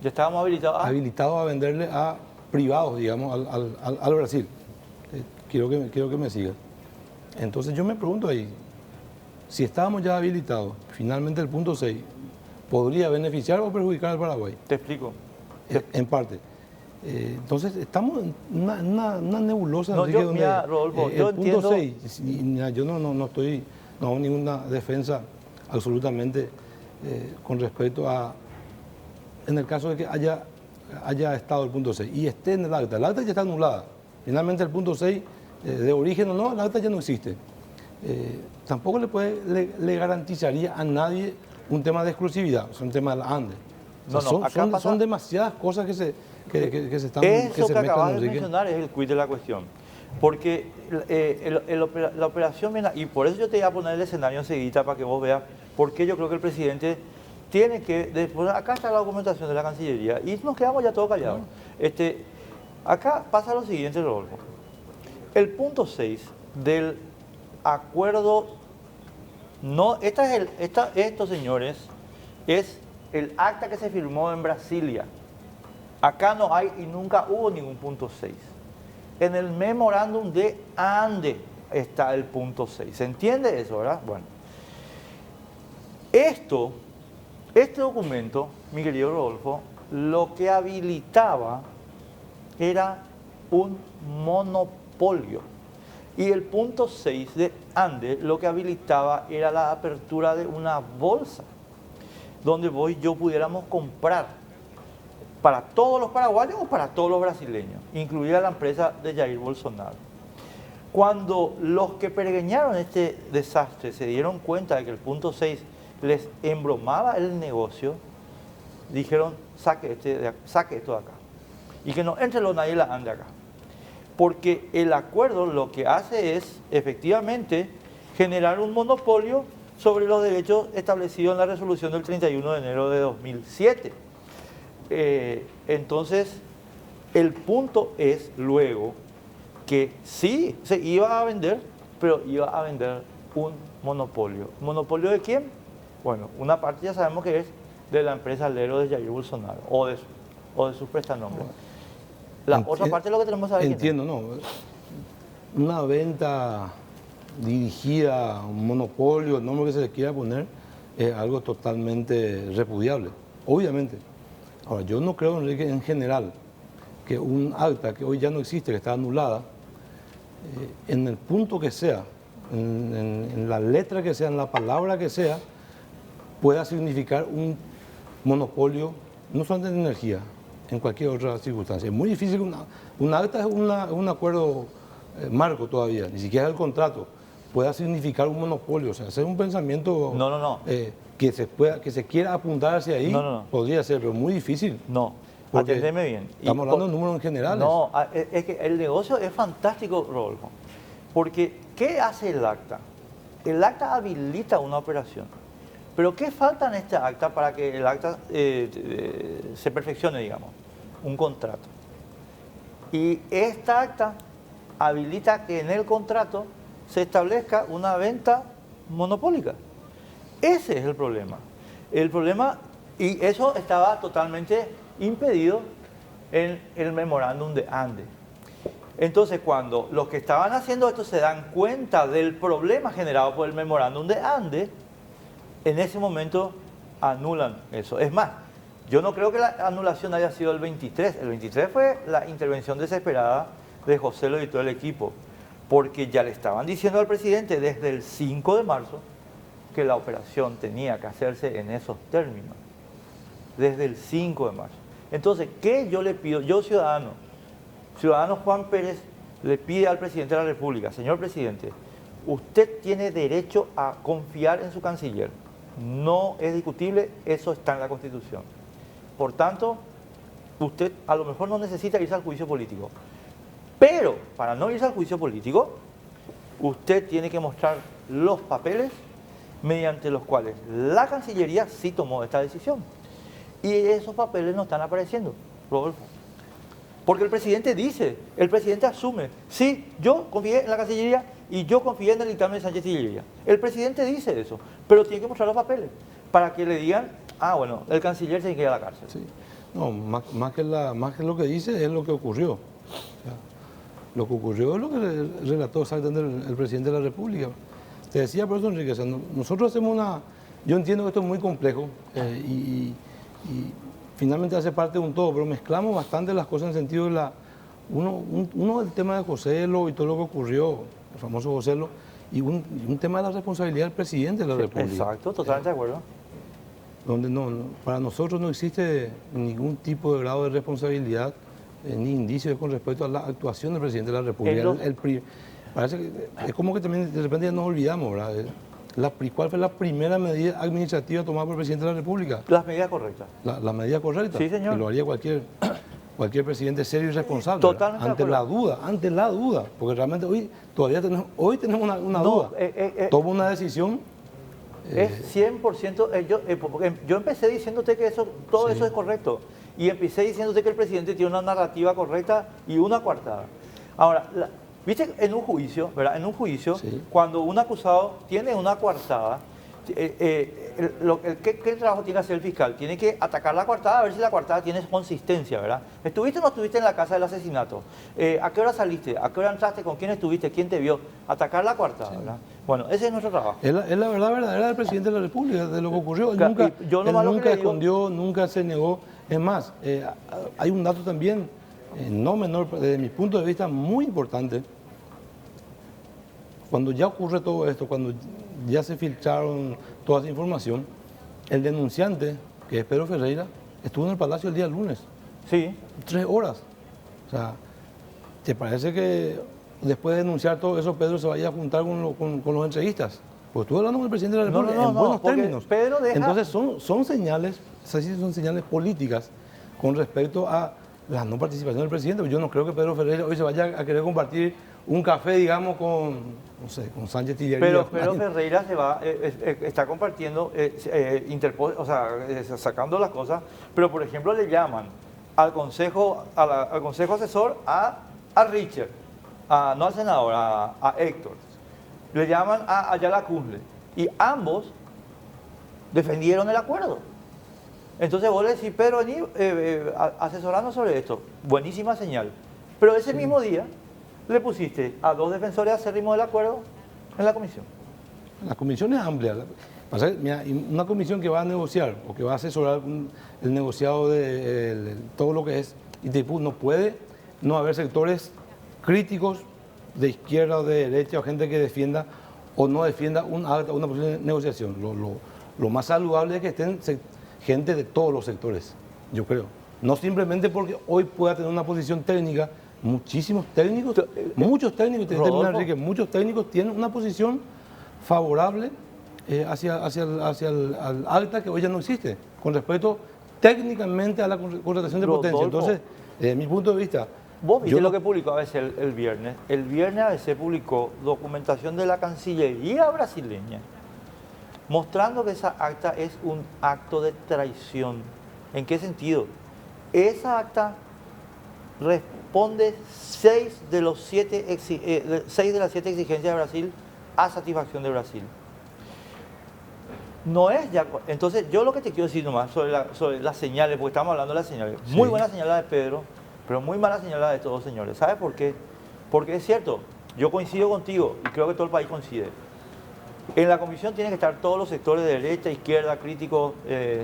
¿Ya estábamos habilitados? Habilitados a venderle a privados, digamos, al Brasil. Quiero que me sigan. Entonces yo me pregunto ahí, si estábamos ya habilitados, finalmente el punto 6, ¿podría beneficiar o perjudicar al Paraguay? Te explico. En parte. Entonces estamos en una nebulosa. No, donde mira, Rodolfo, el punto 6, yo no hago ninguna defensa absolutamente con respecto a, en el caso de que haya estado el punto 6 y esté en el acta ya está anulada. Finalmente el punto 6 de origen o no, el acta ya no existe. Tampoco le garantizaría a nadie un tema de exclusividad, es un tema de la ANDE. O sea, son demasiadas cosas que se están Eso que mezclan, acabas de Enrique. mencionar es el quid de la cuestión. Porque la operación, y por eso yo te voy a poner el escenario enseguida para que vos veas por qué yo creo que el presidente tiene que, después, acá está la documentación de la Cancillería y nos quedamos ya todos callados. Acá pasa lo siguiente, Rodolfo. El punto 6 del acuerdo, no, esto, señores, es el acta que se firmó en Brasilia. Acá no hay y nunca hubo ningún punto 6. En el memorándum de Ande está el punto 6. ¿Se entiende eso, verdad? Bueno. Este documento, mi querido Rodolfo, lo que habilitaba era un monopolio. Y el punto 6 de Ande lo que habilitaba era la apertura de una bolsa donde vos y yo pudiéramos comprar para todos los paraguayos o para todos los brasileños, incluida la empresa de Jair Bolsonaro. Cuando los que pergeñaron este desastre se dieron cuenta de que el punto 6 les embromaba el negocio, dijeron, saque esto de acá. Y que no entre los nadie la ande acá. Porque el acuerdo lo que hace es, efectivamente, generar un monopolio sobre los derechos establecidos en la resolución del 31 de enero de 2007. Entonces, el punto es luego que sí se iba a vender, pero iba a vender un monopolio. ¿Monopolio de quién? Bueno, una parte ya sabemos que es de la empresa Lero de Jair Bolsonaro o de sus prestanombres. La otra parte es lo que tenemos que saber. Entiendo, no. Una venta dirigida, un monopolio, el nombre que se le quiera poner, es algo totalmente repudiable, obviamente. Ahora, yo no creo, Enrique, en general, que un acta que hoy ya no existe, que está anulada, en el punto que sea, en la letra que sea, en la palabra que sea, pueda significar un monopolio, no solamente de energía, en cualquier otra circunstancia. Es muy difícil, un acta es un acuerdo marco todavía, ni siquiera el contrato, pueda significar un monopolio, o sea, hacer un pensamiento que se quiera apuntar hacia ahí, podría ser, pero muy difícil. No, atendeme bien. Estamos hablando de números en general. No, es que el negocio es fantástico, Rodolfo, porque ¿qué hace el acta? El acta habilita una operación. Pero ¿qué falta en este acta para que el acta se perfeccione, digamos? Un contrato. Y esta acta habilita que en el contrato se establezca una venta monopólica. Ese es el problema. El problema, y eso estaba totalmente impedido en el memorándum de Ande. Entonces, cuando los que estaban haciendo esto se dan cuenta del problema generado por el memorándum de Ande, en ese momento anulan eso. Es más, yo no creo que la anulación haya sido el 23. El 23 fue la intervención desesperada de José Lo y todo el equipo, porque ya le estaban diciendo al presidente desde el 5 de marzo que la operación tenía que hacerse en esos términos. Desde el 5 de marzo. Entonces, ¿qué yo le pido? Yo, ciudadano Juan Pérez, le pide al presidente de la República, señor presidente, usted tiene derecho a confiar en su canciller. No es discutible, eso está en la Constitución. Por tanto, usted a lo mejor no necesita irse al juicio político. Pero, para no irse al juicio político, usted tiene que mostrar los papeles mediante los cuales la Cancillería sí tomó esta decisión. Y esos papeles no están apareciendo, Rodolfo. Porque el presidente dice, el presidente asume, sí, yo confié en la Cancillería y yo confié en el dictamen de Sánchez Sillería. El presidente dice eso, pero tiene que mostrar los papeles para que le digan, ah, bueno, el canciller se queda a la cárcel. Sí. No, más que lo que dice es lo que ocurrió. O sea, lo que ocurrió es lo que relató exactamente el presidente de la República. Te decía por eso, Enrique, o sea, nosotros hacemos yo entiendo que esto es muy complejo y finalmente hace parte de un todo, pero mezclamos bastante las cosas en el sentido de uno del tema de José Lo y todo lo que ocurrió, el famoso José Lo, y un tema de la responsabilidad del presidente de la República. Exacto, totalmente de acuerdo. Donde para nosotros no existe ningún tipo de grado de responsabilidad ni indicios con respecto a la actuación del presidente de la República. Parece que es como que también de repente ya nos olvidamos, ¿verdad? ¿Cuál fue la primera medida administrativa tomada por el presidente de la República? Las medidas correctas. La medida correcta. Sí, señor. Que lo haría cualquier presidente serio y responsable. Totalmente ante la duda, porque realmente hoy tenemos una duda. Toma una decisión. Es 100%, porque yo empecé diciéndote que todo eso es correcto, y empecé diciéndote que el presidente tiene una narrativa correcta y una coartada. Ahora, viste, en un juicio, ¿verdad? En un juicio, cuando un acusado tiene una coartada, ¿qué trabajo tiene que hacer el fiscal? Tiene que atacar la coartada, a ver si la coartada tiene consistencia, ¿verdad? ¿Estuviste o no estuviste en la casa del asesinato? ¿A qué hora saliste? ¿A qué hora entraste? ¿Con quién estuviste? ¿Quién te vio? Atacar la coartada, ¿verdad? Bueno, ese es nuestro trabajo. Es la verdad verdadera del presidente de la República, de lo que ocurrió. Él nunca escondió, nunca se negó. Es más, hay un dato también, no menor, desde mi punto de vista, muy importante. Cuando ya ocurre todo esto, cuando ya se filtraron toda esa información, el denunciante, que es Pedro Ferreira, estuvo en el Palacio el día lunes. Sí. 3 horas. O sea, ¿te parece que después de denunciar todo eso, Pedro se vaya a juntar con los entrevistas? Porque estuve hablando con el presidente de la República en buenos términos. Entonces son señales, son señales políticas con respecto a la no participación del presidente. Yo no creo que Pedro Ferreira hoy se vaya a querer compartir un café, digamos, no sé, con Sánchez Tillería. Pero Ferreira está compartiendo, sacando las cosas, pero por ejemplo le llaman al consejo asesor a Richard, no al senador, a Héctor, le llaman a Ayala Cumple, y ambos defendieron el acuerdo. Entonces vos le decís, Pedro, vení asesorando sobre esto, buenísima señal, pero ese mismo día le pusiste a 2 defensores acérrimos del acuerdo en la comisión. La comisión es amplia. Una comisión que va a negociar o que va a asesorar el negociado de todo lo que es ITIPU, no puede no haber sectores críticos de izquierda o de derecha o gente que defienda o no defienda una posible negociación. Lo más saludable es que estén gente de todos los sectores, yo creo. No simplemente porque hoy pueda tener una posición técnica. Muchos técnicos tienen una posición favorable hacia el acta que hoy ya no existe, con respecto técnicamente a la contratación de potencia. Entonces, desde mi punto de vista... Vos viste lo que publicó ABC el viernes. El viernes ABC publicó documentación de la Cancillería brasileña, mostrando que esa acta es un acto de traición. ¿En qué sentido? Esa acta responde 6 de las 7 exigencias de Brasil a satisfacción de Brasil. No es ya. Entonces, yo lo que te quiero decir nomás sobre las señales, porque estamos hablando de las señales. Sí. Muy buena señal la de Pedro, pero muy mala señal la de todos, señores. ¿Sabes por qué? Porque es cierto, yo coincido contigo y creo que todo el país coincide. En la comisión tienen que estar todos los sectores de derecha, izquierda, críticos,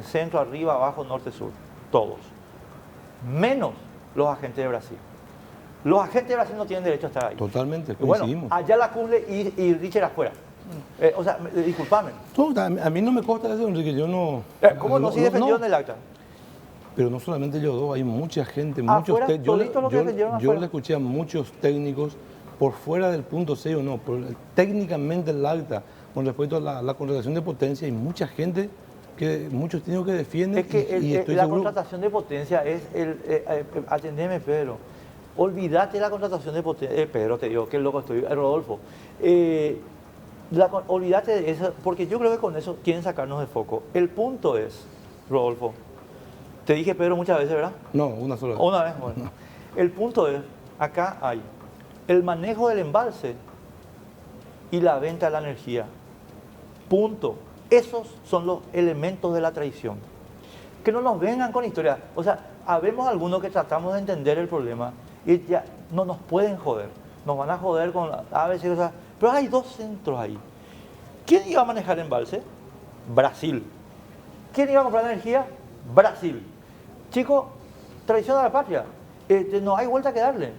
centro, arriba, abajo, norte, sur. Todos. Menos los agentes de Brasil. Los agentes de Brasil no tienen derecho a estar ahí. Totalmente, coincidimos. Bueno, Ayala Cumple y Richard afuera. Disculpame. No, a mí no me consta eso, Enrique, yo no... ¿Cómo no? Sí defendieron el acta. Pero no solamente ellos dos, hay mucha gente, muchos técnicos. Yo le escuché a muchos técnicos por fuera del punto 6 o no, técnicamente el acta con respecto a la contratación de potencia, hay mucha gente, muchos técnicos que defienden. Es que la contratación de potencia es atendeme, Pedro. Olvídate de la contratación de potencia. Pedro, te digo, qué loco estoy, Rodolfo. Olvídate de eso, porque yo creo que con eso quieren sacarnos de foco. El punto es, Rodolfo, te dije Pedro muchas veces, ¿verdad? No, una sola vez. Una vez, bueno. No. El punto es, acá hay el manejo del embalse y la venta de la energía. Punto. Esos son los elementos de la traición. Que no nos vengan con historias. O sea, habemos algunos que tratamos de entender el problema y ya no nos pueden joder. Nos van a joder con ABC, o sea, pero hay 2 centros ahí. ¿Quién iba a manejar embalse? Brasil. ¿Quién iba a comprar energía? Brasil. Chicos, traición a la patria. No hay vuelta que darle.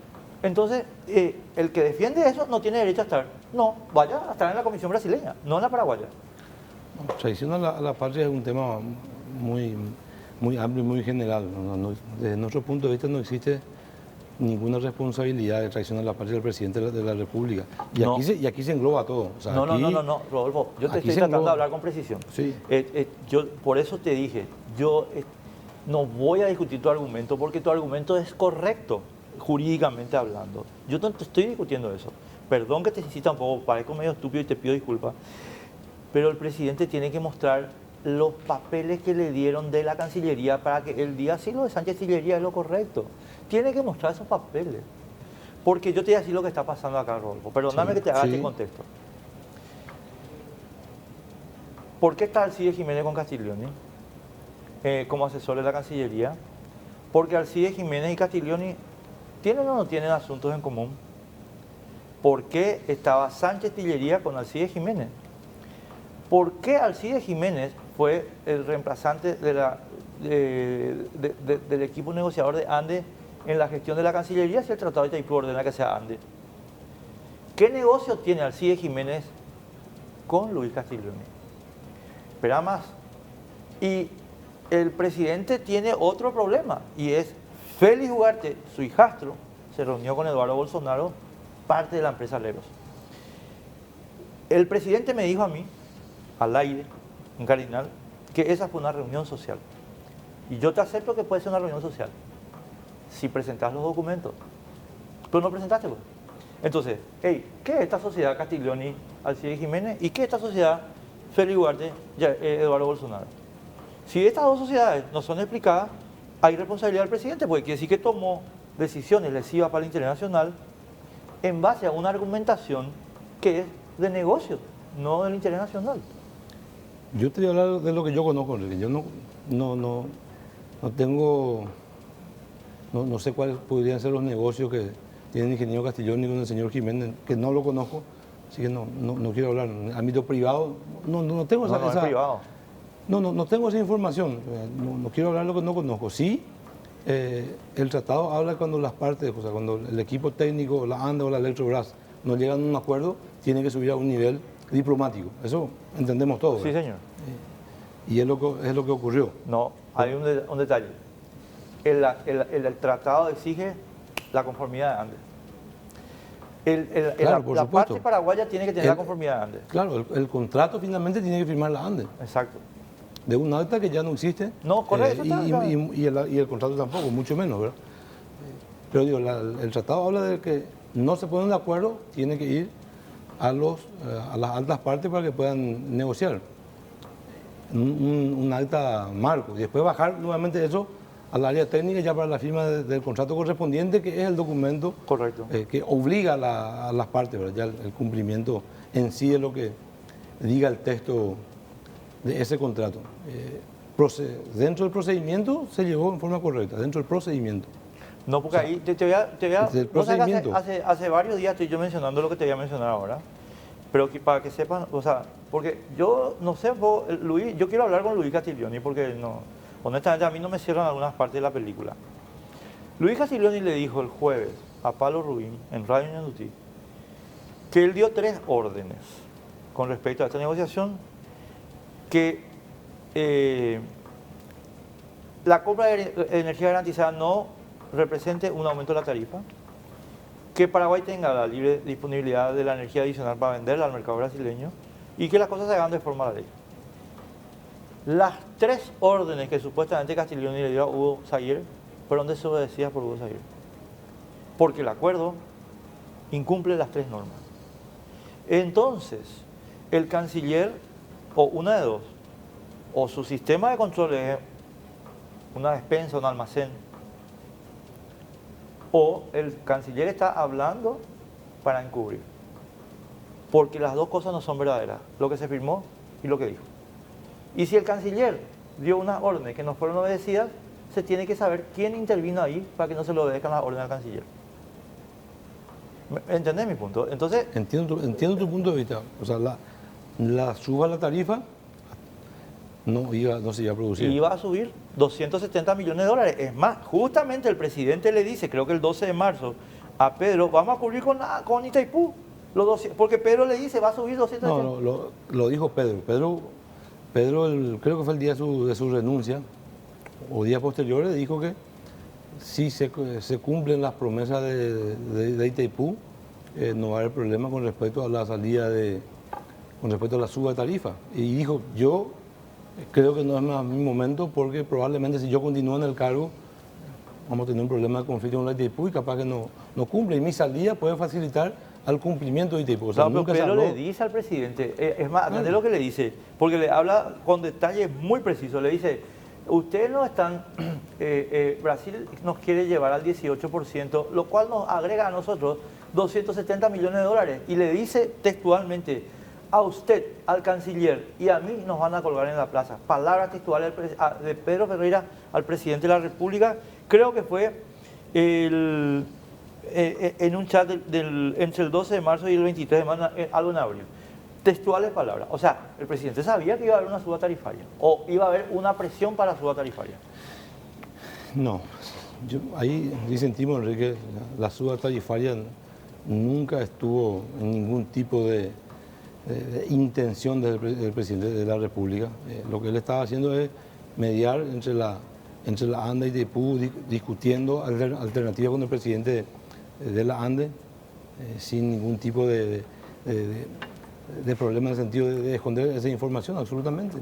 Entonces, el que defiende eso no tiene derecho a estar. No, vaya a estar en la comisión brasileña, no en la paraguaya. Traición a la patria es un tema muy amplio y muy general. Desde nuestro punto de vista no existe ninguna responsabilidad de traición a la patria del presidente de la República. Y, No. aquí se engloba todo. O sea, No, aquí, no, Rodolfo, yo te aquí estoy se tratando engloba. de hablar con precisión. Sí. Yo por eso te dije, no voy a discutir tu argumento porque tu argumento es correcto, jurídicamente hablando. Yo no te estoy discutiendo eso. Perdón que te insista un poco, parezco medio estúpido y te pido disculpas, pero el presidente tiene que mostrar los papeles que le dieron de la Cancillería para que él diga si lo de Sánchez Sillería es lo correcto. Tiene que mostrar esos papeles. Porque yo te voy a decir lo que está pasando acá, Rodolfo. Perdóname que te haga este contexto. ¿Por qué está Alcide Jiménez con Castiglioni como asesor de la Cancillería? Porque Alcide Jiménez y Castiglioni tienen o no tienen asuntos en común. ¿Por qué estaba Sánchez Sillería con Alcide Jiménez? ¿Por qué Alcide Jiménez fue el reemplazante del equipo negociador de Ande en la gestión de la Cancillería si el Tratado de Itaipú ordena que sea Ande? ¿Qué negocio tiene Alcide Jiménez con Luis Castiglioni? Espera más. Y el presidente tiene otro problema, y es Félix Ugarte, su hijastro, se reunió con Eduardo Bolsonaro, parte de la empresa Leros. El presidente me dijo a mí, al aire, un cardinal, que esa fue una reunión social. Y yo te acepto que puede ser una reunión social, si presentas los documentos. Pero no presentaste, pues. Entonces, hey, ¿qué es esta sociedad Castiglioni, Alcide Jiménez? ¿Y qué es esta sociedad Félix Ugarte, Eduardo Bolsonaro? Si estas dos sociedades no son explicadas, hay responsabilidad del presidente, porque quiere decir que tomó decisiones lesivas para el interés nacional en base a una argumentación que es de negocio, no del interés nacional. Yo te voy a hablar de lo que yo conozco, Enrique. Yo no tengo, no sé cuáles podrían ser los negocios que tiene el ingeniero Castiglioni con el señor Jiménez, que no lo conozco, así que no quiero hablar. En ámbito privado, no tengo esa... No es privado. No tengo esa información, no quiero hablar de lo que no conozco. Sí, el tratado habla cuando las partes, o sea, cuando el equipo técnico, la ANDA o la Electrobras no llegan a un acuerdo, tienen que subir a un nivel diplomático. Eso entendemos todos. Sí, señor. Y es lo que ocurrió. No, hay un detalle. El tratado exige la conformidad de Andes. Claro, por la supuesto. parte paraguaya tiene que tener la conformidad de Andes. Claro, el contrato finalmente tiene que firmar la ANDE. Exacto. De un acta que ya no existe. No, correcto. Y el contrato tampoco, mucho menos, ¿verdad? Pero digo, el tratado habla de que no se ponen de acuerdo, tiene que ir a las altas partes para que puedan negociar un acta marco y después bajar nuevamente eso al área técnica ya para la firma del contrato correspondiente, que es el documento correcto que obliga a las partes, ¿verdad? Ya el cumplimiento en sí es lo que diga el texto de ese contrato. Dentro del procedimiento se llevó en forma correcta, dentro del procedimiento. No, porque ahí te voy a... El procedimiento. Hace varios días estoy yo mencionando lo que te voy a mencionar ahora, pero para que sepan, o sea, porque yo no sé, Luis, yo quiero hablar con Luis Castiglioni porque no, honestamente a mí no me cierran algunas partes de la película. Luis Castiglioni le dijo el jueves a Pablo Rubín en Radio Ñandutí que él dio 3 órdenes con respecto a esta negociación, que la compra de energía garantizada no represente un aumento de la tarifa, que Paraguay tenga la libre disponibilidad de la energía adicional para venderla al mercado brasileño y que las cosas se hagan de forma de ley. Las 3 órdenes que supuestamente Castiglioni le dio a Hugo Saguier fueron desobedecidas por Hugo Saguier, porque el acuerdo incumple las 3 normas. Entonces, el canciller, o una de dos, o su sistema de control es una despensa, un almacén, o el canciller está hablando para encubrir. Porque las dos cosas no son verdaderas, lo que se firmó y lo que dijo. Y si el canciller dio unas órdenes que no fueron obedecidas, se tiene que saber quién intervino ahí para que no se le obedezcan las órdenes al canciller. ¿Entendés mi punto? Entonces, entiendo tu punto de vista. O sea, la suba a la tarifa no se iba a producir. Iba a subir 270 millones de dólares. Es más, justamente el presidente le dice, creo que el 12 de marzo, a Pedro, vamos a cubrir con Itaipú. Porque Pedro le dice, va a subir 270. No, lo dijo Pedro. Pedro creo que fue el día de su renuncia, o días posteriores, dijo que si se cumplen las promesas de Itaipú, no va a haber problema con respecto a la salida con respecto a la suba de tarifa. Y dijo, yo creo que no es más mi momento porque probablemente si yo continúo en el cargo vamos a tener un problema de conflicto con la Itaipú y capaz que no cumple. Y mi salida puede facilitar al cumplimiento de Itaipú. O sea, No, pero le dice al presidente, es más, atendé lo que le dice, porque le habla con detalles muy precisos. Le dice, ustedes no están, Brasil nos quiere llevar al 18%, lo cual nos agrega a nosotros 270 millones de dólares. Y le dice textualmente, a usted, al canciller y a mí nos van a colgar en la plaza. Palabras textuales de Pedro Ferreira al presidente de la República. Creo que fue en un chat entre el 12 de marzo y el 23 de marzo, algo en abril. Textuales palabras. O sea, el presidente sabía que iba a haber una suba tarifaria o iba a haber una presión para la suba tarifaria. No, ahí disentimos, Enrique, la suba tarifaria nunca estuvo en ningún tipo de intención del presidente de la República. Lo que él estaba haciendo es mediar entre la ANDE y Itaipú, discutiendo alternativas con el presidente de la ANDE, sin ningún tipo de problema en el sentido de esconder esa información, absolutamente.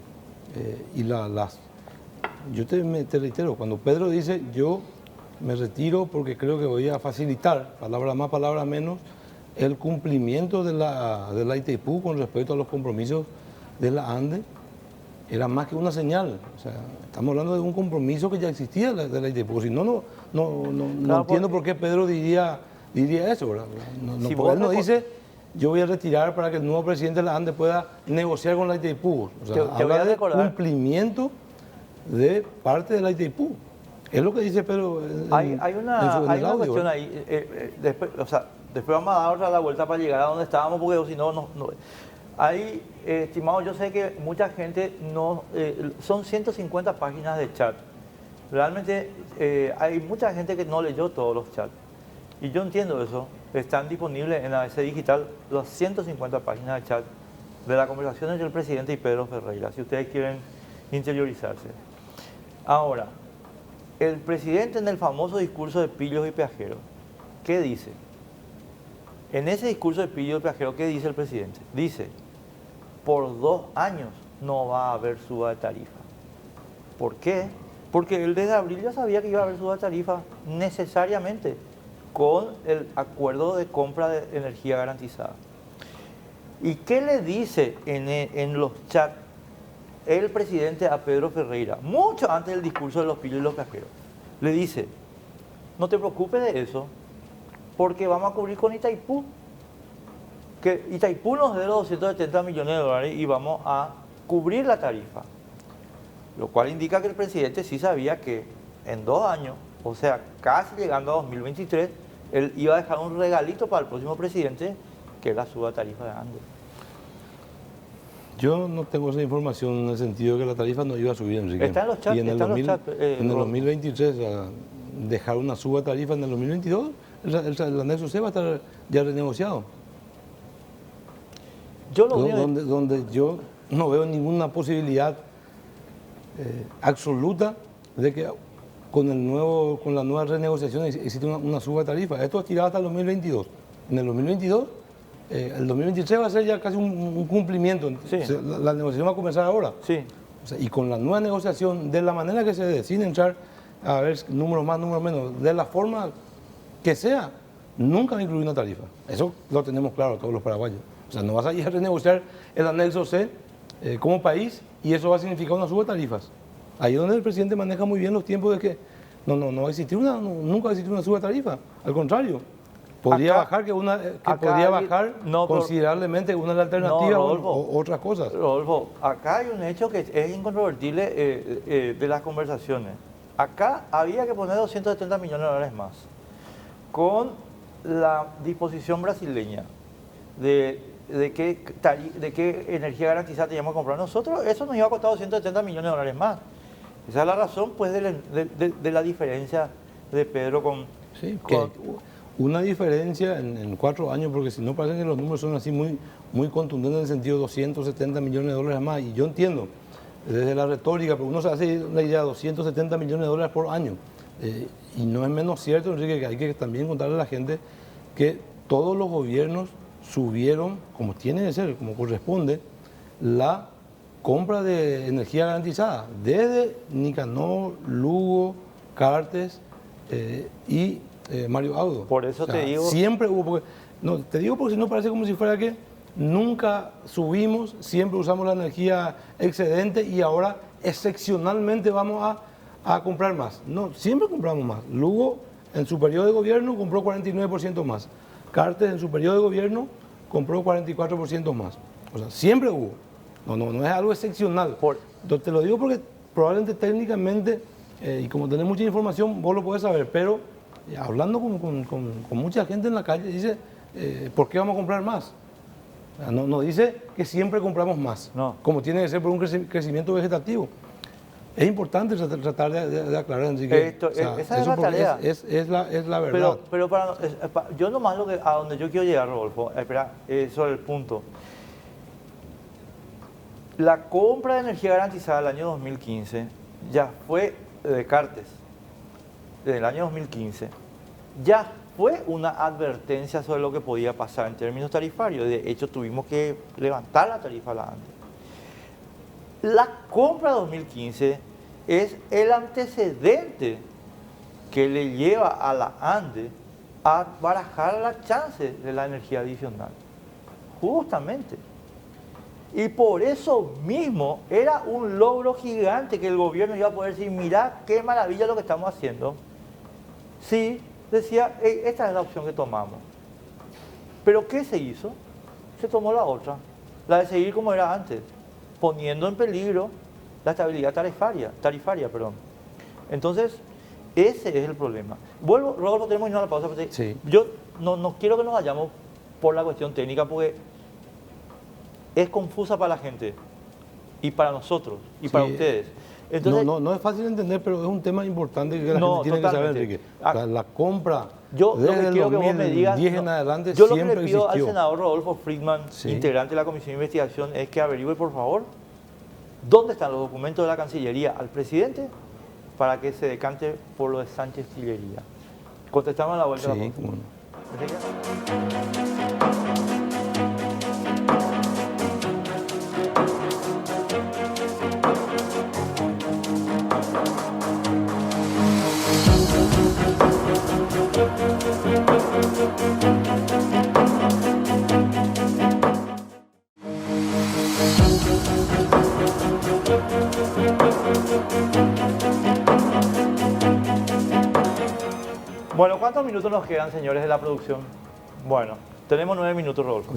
Yo te reitero, cuando Pedro dice, yo me retiro porque creo que voy a facilitar, palabras más, palabras menos, el cumplimiento de la Itaipú con respecto a los compromisos de la ANDE, era más que una señal. O sea, estamos hablando de un compromiso que ya existía de la Itaipú. Si no entiendo por qué Pedro diría eso, ¿verdad? Si él no dice, yo voy a retirar para que el nuevo presidente de la ANDE pueda negociar con la Itaipú. O sea, habla de cumplimiento de parte de la Itaipú. Es lo que dice Pedro hay una cuestión ahí, después vamos a dar la vuelta para llegar a donde estábamos, porque si no. Ahí, estimado, yo sé que mucha gente son 150 páginas de chat. Realmente hay mucha gente que no leyó todos los chats. Y yo entiendo eso. Están disponibles en ABC Digital las 150 páginas de chat de la conversación entre el presidente y Pedro Ferreira, si ustedes quieren interiorizarse. Ahora, el presidente en el famoso discurso de Pillos y Peajeros, ¿qué dice? En ese discurso de Pillos y Peajeros, ¿qué dice el presidente? Dice, por 2 años no va a haber suba de tarifa. ¿Por qué? Porque él desde abril ya sabía que iba a haber suba de tarifa necesariamente con el acuerdo de compra de energía garantizada. ¿Y qué le dice en los chats el presidente a Pedro Ferreira, mucho antes del discurso de los Pillos y los Peajeros? Le dice, no te preocupes de eso, porque vamos a cubrir con Itaipú. Que Itaipú nos dé los 270 millones de dólares y vamos a cubrir la tarifa. Lo cual indica que el presidente sí sabía que en 2 años, o sea, casi llegando a 2023, él iba a dejar un regalito para el próximo presidente, que es la suba de tarifa de Andes. Yo no tengo esa información en el sentido de que la tarifa no iba a subir, Enrique. Está en los chats. Y en el 2023, dejar una suba de tarifa en el 2022, el anexo C va a estar ya renegociado. Donde yo no veo ninguna posibilidad absoluta de que con la nueva renegociación existe una suba de tarifa. Esto es tirado hasta el 2022. En el 2022, el 2023 va a ser ya casi un cumplimiento. Sí. La negociación va a comenzar ahora. Sí. O sea, y con la nueva negociación, de la manera que se dé, sin entrar a ver números más, números menos, de la forma que sea, nunca va a incluir una tarifa. Eso lo tenemos claro todos los paraguayos. O sea, no vas a ir a renegociar el anexo C como país y eso va a significar una suba de tarifas. Ahí es donde el presidente maneja muy bien los tiempos de que no va a existir nunca va a existir una suba de tarifa. Al contrario, podría bajar considerablemente una de las alternativas o otras cosas. Rodolfo, acá hay un hecho que es incontrovertible de las conversaciones. Acá había que poner 270 millones de dólares más. Con la disposición brasileña de qué energía garantizada teníamos que comprar nosotros, eso nos iba a costar 270 millones de dólares más. Esa es la razón, pues, de la diferencia de Pedro con... Sí, una diferencia en 4 años, porque si no parece que los números son así muy contundentes en el sentido de 270 millones de dólares más. Y yo entiendo, desde la retórica, pero uno se hace la idea de 270 millones de dólares por año. Y no es menos cierto, Enrique, que hay que también contarle a la gente que todos los gobiernos subieron, como tiene que ser, como corresponde, la compra de energía garantizada, desde Nicanor, Lugo, Cartes y Mario Audo. Por eso te digo... Siempre hubo... no, te digo porque si no parece como si fuera que nunca subimos, siempre usamos la energía excedente y ahora excepcionalmente vamos a comprar más. No, siempre compramos más. Lugo en su periodo de gobierno compró 49% más. Cartes en su periodo de gobierno compró 44% más. O sea, siempre hubo. No es algo excepcional. Te lo digo porque probablemente técnicamente, y como tenés mucha información, vos lo podés saber, pero hablando con mucha gente en la calle, dice, ¿por qué vamos a comprar más? No dice que siempre compramos más, no, como tiene que ser por un crecimiento vegetativo. Es importante tratar de aclarar, Enrique. Esa es la tarea. Es la verdad. Pero yo nomás a donde yo quiero llegar, Rodolfo, espera, sobre el punto. La compra de energía garantizada del año 2015 ya fue de Cartes, desde el año 2015, ya fue una advertencia sobre lo que podía pasar en términos tarifarios. De hecho, tuvimos que levantar la tarifa a la ANDE. La compra de 2015 es el antecedente que le lleva a la ANDE a barajar la chance de la energía adicional. Justamente. Y por eso mismo era un logro gigante que el gobierno iba a poder decir, mirá qué maravilla lo que estamos haciendo. Sí, decía, hey, esta es la opción que tomamos. Pero ¿qué se hizo? Se tomó la otra, la de seguir como era antes, poniendo en peligro la estabilidad tarifaria. Entonces, ese es el problema. Vuelvo, Rodolfo, tenemos que irnos a la pausa. Porque sí. Yo no quiero que nos vayamos por la cuestión técnica, porque es confusa para la gente, y para nosotros, y para ustedes. Entonces, no es fácil de entender, pero es un tema importante que la gente tiene que saber, Enrique. La compra desde el 2010 en adelante yo siempre lo que le pido existió. al senador Rodolfo Friedman, integrante de la Comisión de Investigación, es que averigüe, por favor, dónde están los documentos de la Cancillería al presidente para que se decante por lo de Sánchez Tillería. Contestamos a la vuelta. Sí, cómo no. Bueno, ¿cuántos minutos nos quedan, señores de la producción? Bueno, tenemos 9 minutos, Rodolfo.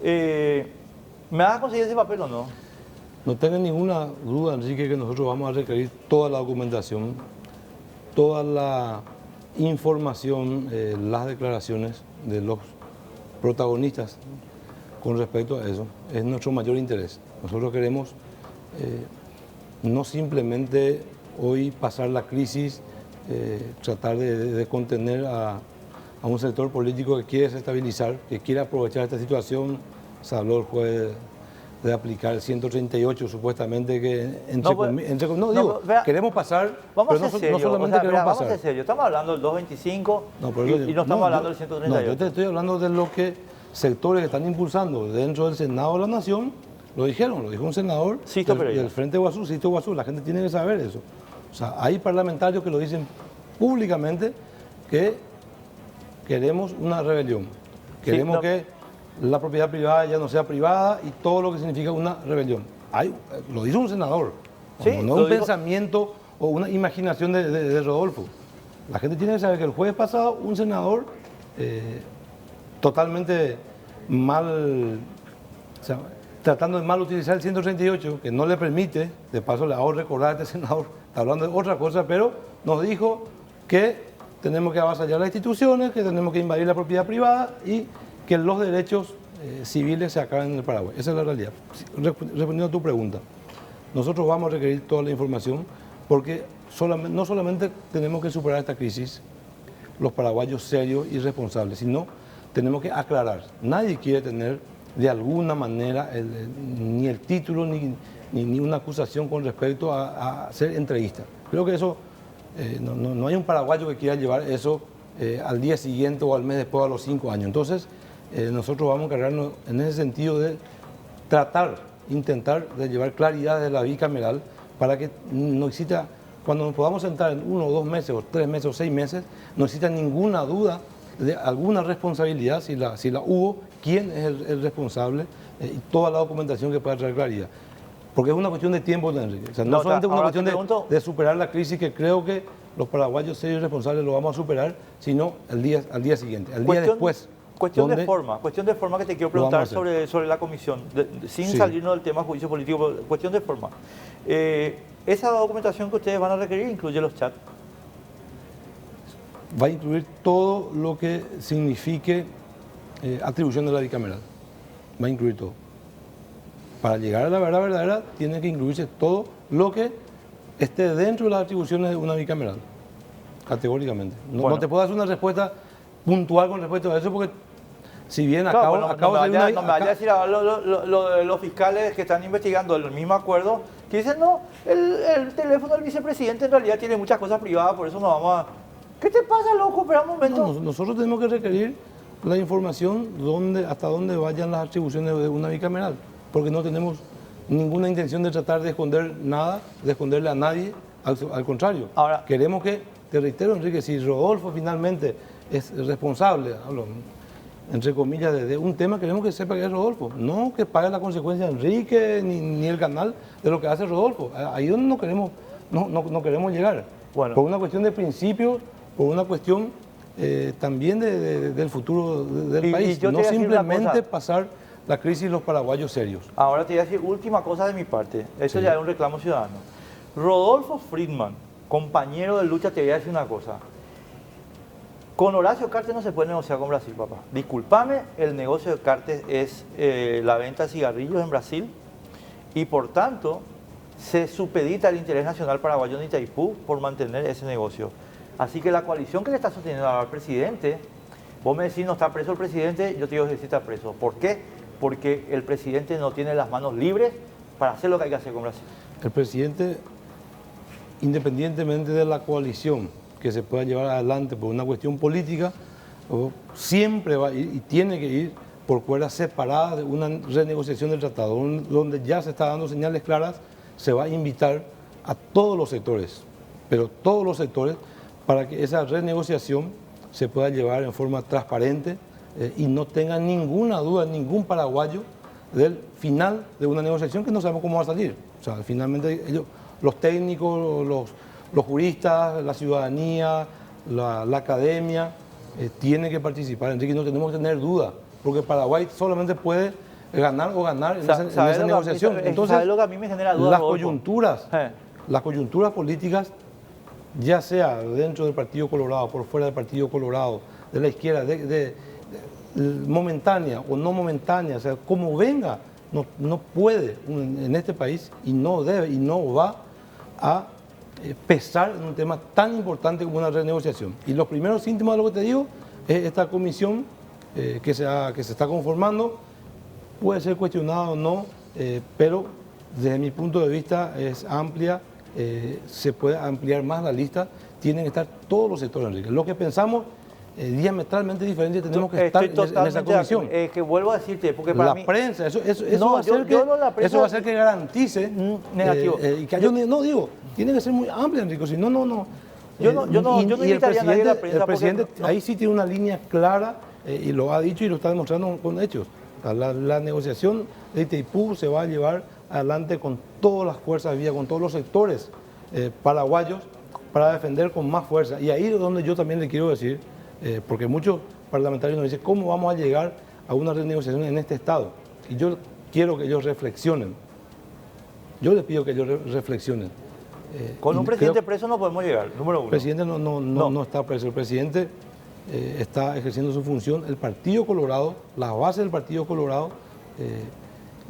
¿Me vas a conseguir ese papel o no? No tengan ninguna duda, Enrique, que nosotros vamos a requerir toda la documentación, toda la información, las declaraciones de los protagonistas con respecto a eso. Es nuestro mayor interés. Nosotros queremos no simplemente hoy pasar la crisis, tratar de contener a un sector político que quiere desestabilizar, que quiere aprovechar esta situación. Se habló el jueves de aplicar el 138 supuestamente, que queremos pasar, vamos pero a ser serios, no solamente queremos pasar. Vamos a ser serios, estamos hablando del 225 y no estamos hablando del 138. Yo te estoy hablando de lo que sectores que están impulsando dentro del Senado de la Nación, lo dijo un senador del Frente Guazú, Sisto Guazú. La gente tiene que saber eso. O sea, hay parlamentarios que lo dicen públicamente que queremos una rebelión. Queremos que la propiedad privada ya no sea privada y todo lo que significa una rebelión. Lo dice un senador, no un pensamiento o una imaginación de Rodolfo. La gente tiene que saber que el jueves pasado un senador totalmente mal, o sea, tratando de mal utilizar el 138, que no le permite, de paso le hago recordar a este senador, está hablando de otra cosa, pero nos dijo que tenemos que avasallar las instituciones, que tenemos que invadir la propiedad privada y que los derechos civiles se acaben en el Paraguay. Esa es la realidad. Respondiendo a tu pregunta, nosotros vamos a requerir toda la información porque no solamente tenemos que superar esta crisis, los paraguayos serios y responsables, sino tenemos que aclarar. Nadie quiere tener de alguna manera ni el título ni una acusación con respecto a ser entreguista. Creo que eso No hay un paraguayo que quiera llevar eso al día siguiente o al mes después, a los 5 años. Entonces, nosotros vamos a encargarnos en ese sentido de intentar de llevar claridad de la bicameral para que no exista, cuando nos podamos sentar en 1 o 2 meses o 3 meses o 6 meses, no exista ninguna duda de alguna responsabilidad, si la hubo, quién es el responsable y toda la documentación que pueda traer claridad. Porque es una cuestión de tiempo, Enrique. O sea, no solamente es una cuestión de superar la crisis, que creo que los paraguayos serios y responsables lo vamos a superar, sino al día siguiente, al día después. Cuestión de forma que te quiero preguntar sobre la comisión, sin salirnos del tema juicio político, cuestión de forma. ¿Esa documentación que ustedes van a requerir incluye los chats? Va a incluir todo lo que signifique atribución de la bicameral. Va a incluir todo. Para llegar a la verdad verdadera, tiene que incluirse todo lo que esté dentro de las atribuciones de una bicameral, categóricamente. No te puedo hacer una respuesta puntual con respecto a eso, porque si bien acabo de decir... No me vaya a decir los fiscales que están investigando el mismo acuerdo, que dicen, no, el teléfono del vicepresidente en realidad tiene muchas cosas privadas, por eso no vamos a... ¿Qué te pasa, loco? Espera un momento. No, nosotros tenemos que requerir la información hasta dónde vayan las atribuciones de una bicameral, porque no tenemos ninguna intención de tratar de esconder nada, de esconderle a nadie, al contrario. Ahora, queremos que, te reitero, Enrique, si Rodolfo finalmente es responsable, hablo entre comillas, de un tema, queremos que sepa que es Rodolfo, no que pague la consecuencia Enrique ni el canal de lo que hace Rodolfo. Ahí es donde no queremos llegar. Bueno. Por una cuestión de principio, por una cuestión también del futuro del país, no simplemente pasar la crisis de los paraguayos serios. Ahora te voy a decir última cosa de mi parte, eso ya es un reclamo ciudadano. Rodolfo Friedman, compañero de lucha, te voy a decir una cosa. Con Horacio Cartes no se puede negociar con Brasil, papá. Discúlpame, el negocio de Cartes es la venta de cigarrillos en Brasil y por tanto se supedita el interés nacional paraguayo en Itaipú por mantener ese negocio. Así que la coalición que le está sosteniendo al presidente, vos me decís no está preso el presidente, yo te digo que sí está preso. ¿Por qué? Porque el presidente no tiene las manos libres para hacer lo que hay que hacer con Brasil. El presidente, independientemente de la coalición que se pueda llevar adelante por una cuestión política, siempre va a ir y tiene que ir por cuerdas separadas de una renegociación del tratado, donde ya se está dando señales claras. Se va a invitar a todos los sectores, pero todos los sectores, para que esa renegociación se pueda llevar en forma transparente y no tenga ninguna duda ningún paraguayo del final de una negociación que no sabemos cómo va a salir. O sea, finalmente ellos, los técnicos, los juristas, la ciudadanía, la academia, tienen que participar. Enrique, no tenemos que tener duda, porque Paraguay solamente puede ganar en esa negociación. Entonces, ¿sabes lo que a mí me genera duda? Las coyunturas políticas, ya sea dentro del Partido Colorado, por fuera del Partido Colorado, de la izquierda, momentánea o no momentánea, o sea, como venga, no puede en este país y no debe y no va a pesar en un tema tan importante como una renegociación. Y los primeros síntomas de lo que te digo es esta comisión que se está conformando. Puede ser cuestionada o no, pero desde mi punto de vista es amplia, se puede ampliar más la lista, tienen que estar todos los sectores, Enrique. Lo que pensamos diametralmente diferente, tenemos que estar en esa comisión. Que vuelvo a decirte, porque para mí... La prensa, eso va a hacer que garantice... negativo. Tiene que ser muy amplia, Enrico, si no... Yo no invitaría a nadie a la prensa. El presidente ahí sí tiene una línea clara y lo ha dicho y lo está demostrando con hechos. La negociación de Itaipú se va a llevar adelante con todas las fuerzas vivas, con todos los sectores paraguayos, para defender con más fuerza. Y ahí es donde yo también le quiero decir, porque muchos parlamentarios nos dicen, ¿cómo vamos a llegar a una renegociación en este estado? Y yo quiero que ellos reflexionen. Yo les pido que ellos reflexionen. Con un presidente preso no podemos llegar, número uno. El presidente no está preso, el presidente está ejerciendo su función. El Partido Colorado, las bases del Partido Colorado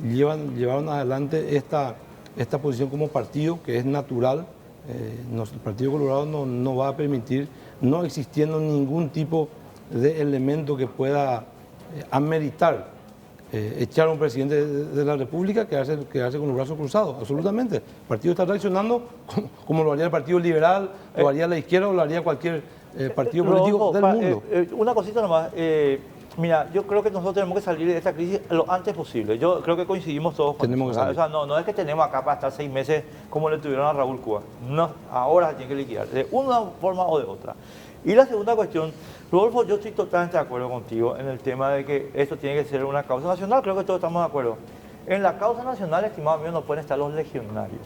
llevaron adelante esta posición como partido, que es natural. El Partido Colorado no va a permitir, no existiendo ningún tipo de elemento que pueda ameritar echar a un presidente de la República quedarse con los brazos cruzados, absolutamente. El partido está reaccionando como lo haría el Partido Liberal, lo haría la izquierda o lo haría cualquier partido político del mundo. Una cosita nomás. Mira, yo creo que nosotros tenemos que salir de esta crisis lo antes posible. Yo creo que coincidimos todos con Tenemos eso. que salir. O sea, no es que tenemos acá para estar 6 meses como le tuvieron a Raúl Cuba. No, ahora se tiene que liquidar, de una forma o de otra. Y la segunda cuestión, Rodolfo, yo estoy totalmente de acuerdo contigo en el tema de que esto tiene que ser una causa nacional. Creo que todos estamos de acuerdo. En la causa nacional, estimado mío, no pueden estar los legionarios.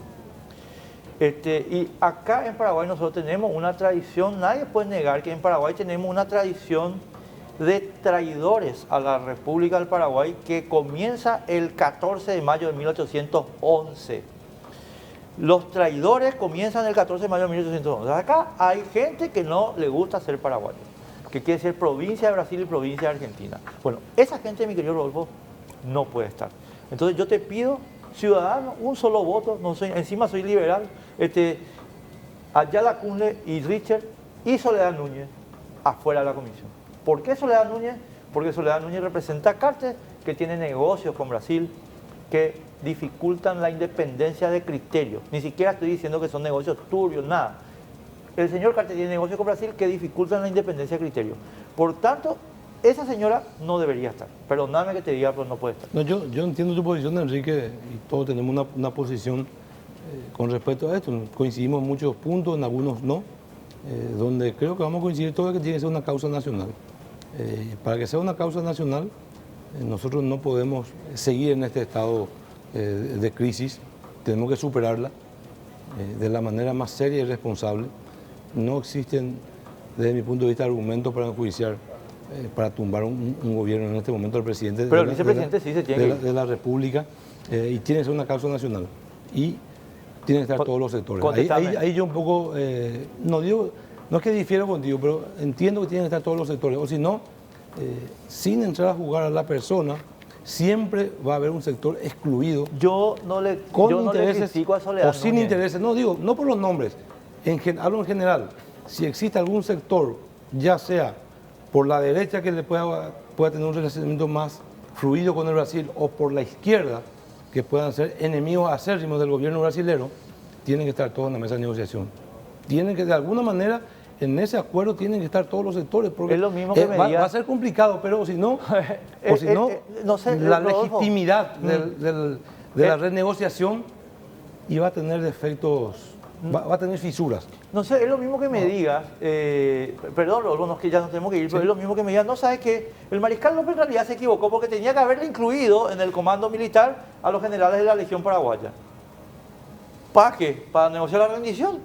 Y acá en Paraguay nosotros tenemos una tradición, nadie puede negar que en Paraguay tenemos una tradición de traidores a la República del Paraguay que comienza el 14 de mayo de 1811. Los traidores comienzan el 14 de mayo de 1811. Acá hay gente que no le gusta ser paraguayo, que quiere ser provincia de Brasil y provincia de Argentina. Bueno, esa gente, mi querido Rodolfo, no puede estar. Entonces yo te pido, ciudadano, un solo voto, no soy, encima soy liberal, Ayala Kunle y Richard y Soledad Núñez afuera de la comisión. ¿Por qué Soledad Núñez? Porque Soledad Núñez representa a Cartes, que tiene negocios con Brasil, que dificultan la independencia de criterio. Ni siquiera estoy diciendo que son negocios turbios, nada. El señor Cartes tiene negocios con Brasil que dificultan la independencia de criterio. Por tanto, esa señora no debería estar. Perdóname que te diga, pero no puede estar. No, yo entiendo tu posición, Enrique, y todos tenemos una posición con respecto a esto. Coincidimos en muchos puntos, en algunos no, donde creo que vamos a coincidir todos que tiene que ser una causa nacional. Para que sea una causa nacional, nosotros no podemos seguir en este estado de crisis, tenemos que superarla de la manera más seria y responsable. No existen, desde mi punto de vista, argumentos para enjuiciar, para tumbar un gobierno en este momento del presidente, pero el vicepresidente sí se tiene de la República, y tiene que ser una causa nacional. Y tienen que estar todos los sectores. Ahí yo un poco, no es que difiero contigo, pero entiendo que tienen que estar todos los sectores. O si no, sin entrar a jugar a la persona, siempre va a haber un sector excluido. Yo no le critico a Soledad o sin Núñez. intereses. No digo, no por los nombres, hablo en general. Si existe algún sector, ya sea por la derecha que le pueda tener un relacionamiento más fluido con el Brasil, o por la izquierda, que puedan ser enemigos acérrimos del gobierno brasilero, tienen que estar todos en la mesa de negociación. Tienen que, de alguna manera, en ese acuerdo tienen que estar todos los sectores, porque es lo mismo que va a ser complicado, pero si no, no sé, la Rodolfo, legitimidad de la renegociación iba a tener defectos, va a tener fisuras. No sé, es lo mismo que me digas, perdón, Rodolfo, no es que ya nos tenemos que ir, pero es lo mismo que me digas, no sabes que el mariscal López en realidad se equivocó porque tenía que haberle incluido en el comando militar a los generales de la Legión Paraguaya. ¿Para qué? ¿Para negociar la rendición?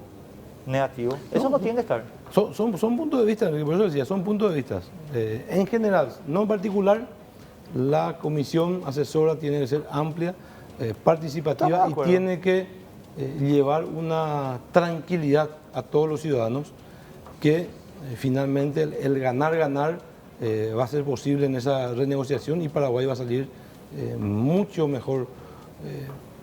Negativo. Eso no tiene que estar. Son puntos de vista, por eso decía, son puntos de vista. En general, no en particular, la comisión asesora tiene que ser amplia, participativa y tiene que llevar una tranquilidad a todos los ciudadanos que finalmente el ganar va a ser posible en esa renegociación y Paraguay va a salir mucho mejor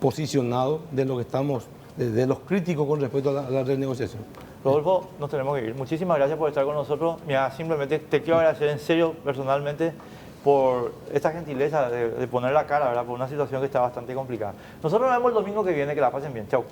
posicionado de lo que estamos, de los críticos con respecto a la renegociación. Rodolfo, nos tenemos que ir. Muchísimas gracias por estar con nosotros. Mira, simplemente te quiero agradecer en serio, personalmente, por esta gentileza de poner la cara, ¿verdad? Por una situación que está bastante complicada. Nosotros nos vemos el domingo que viene, que la pasen bien. Chau.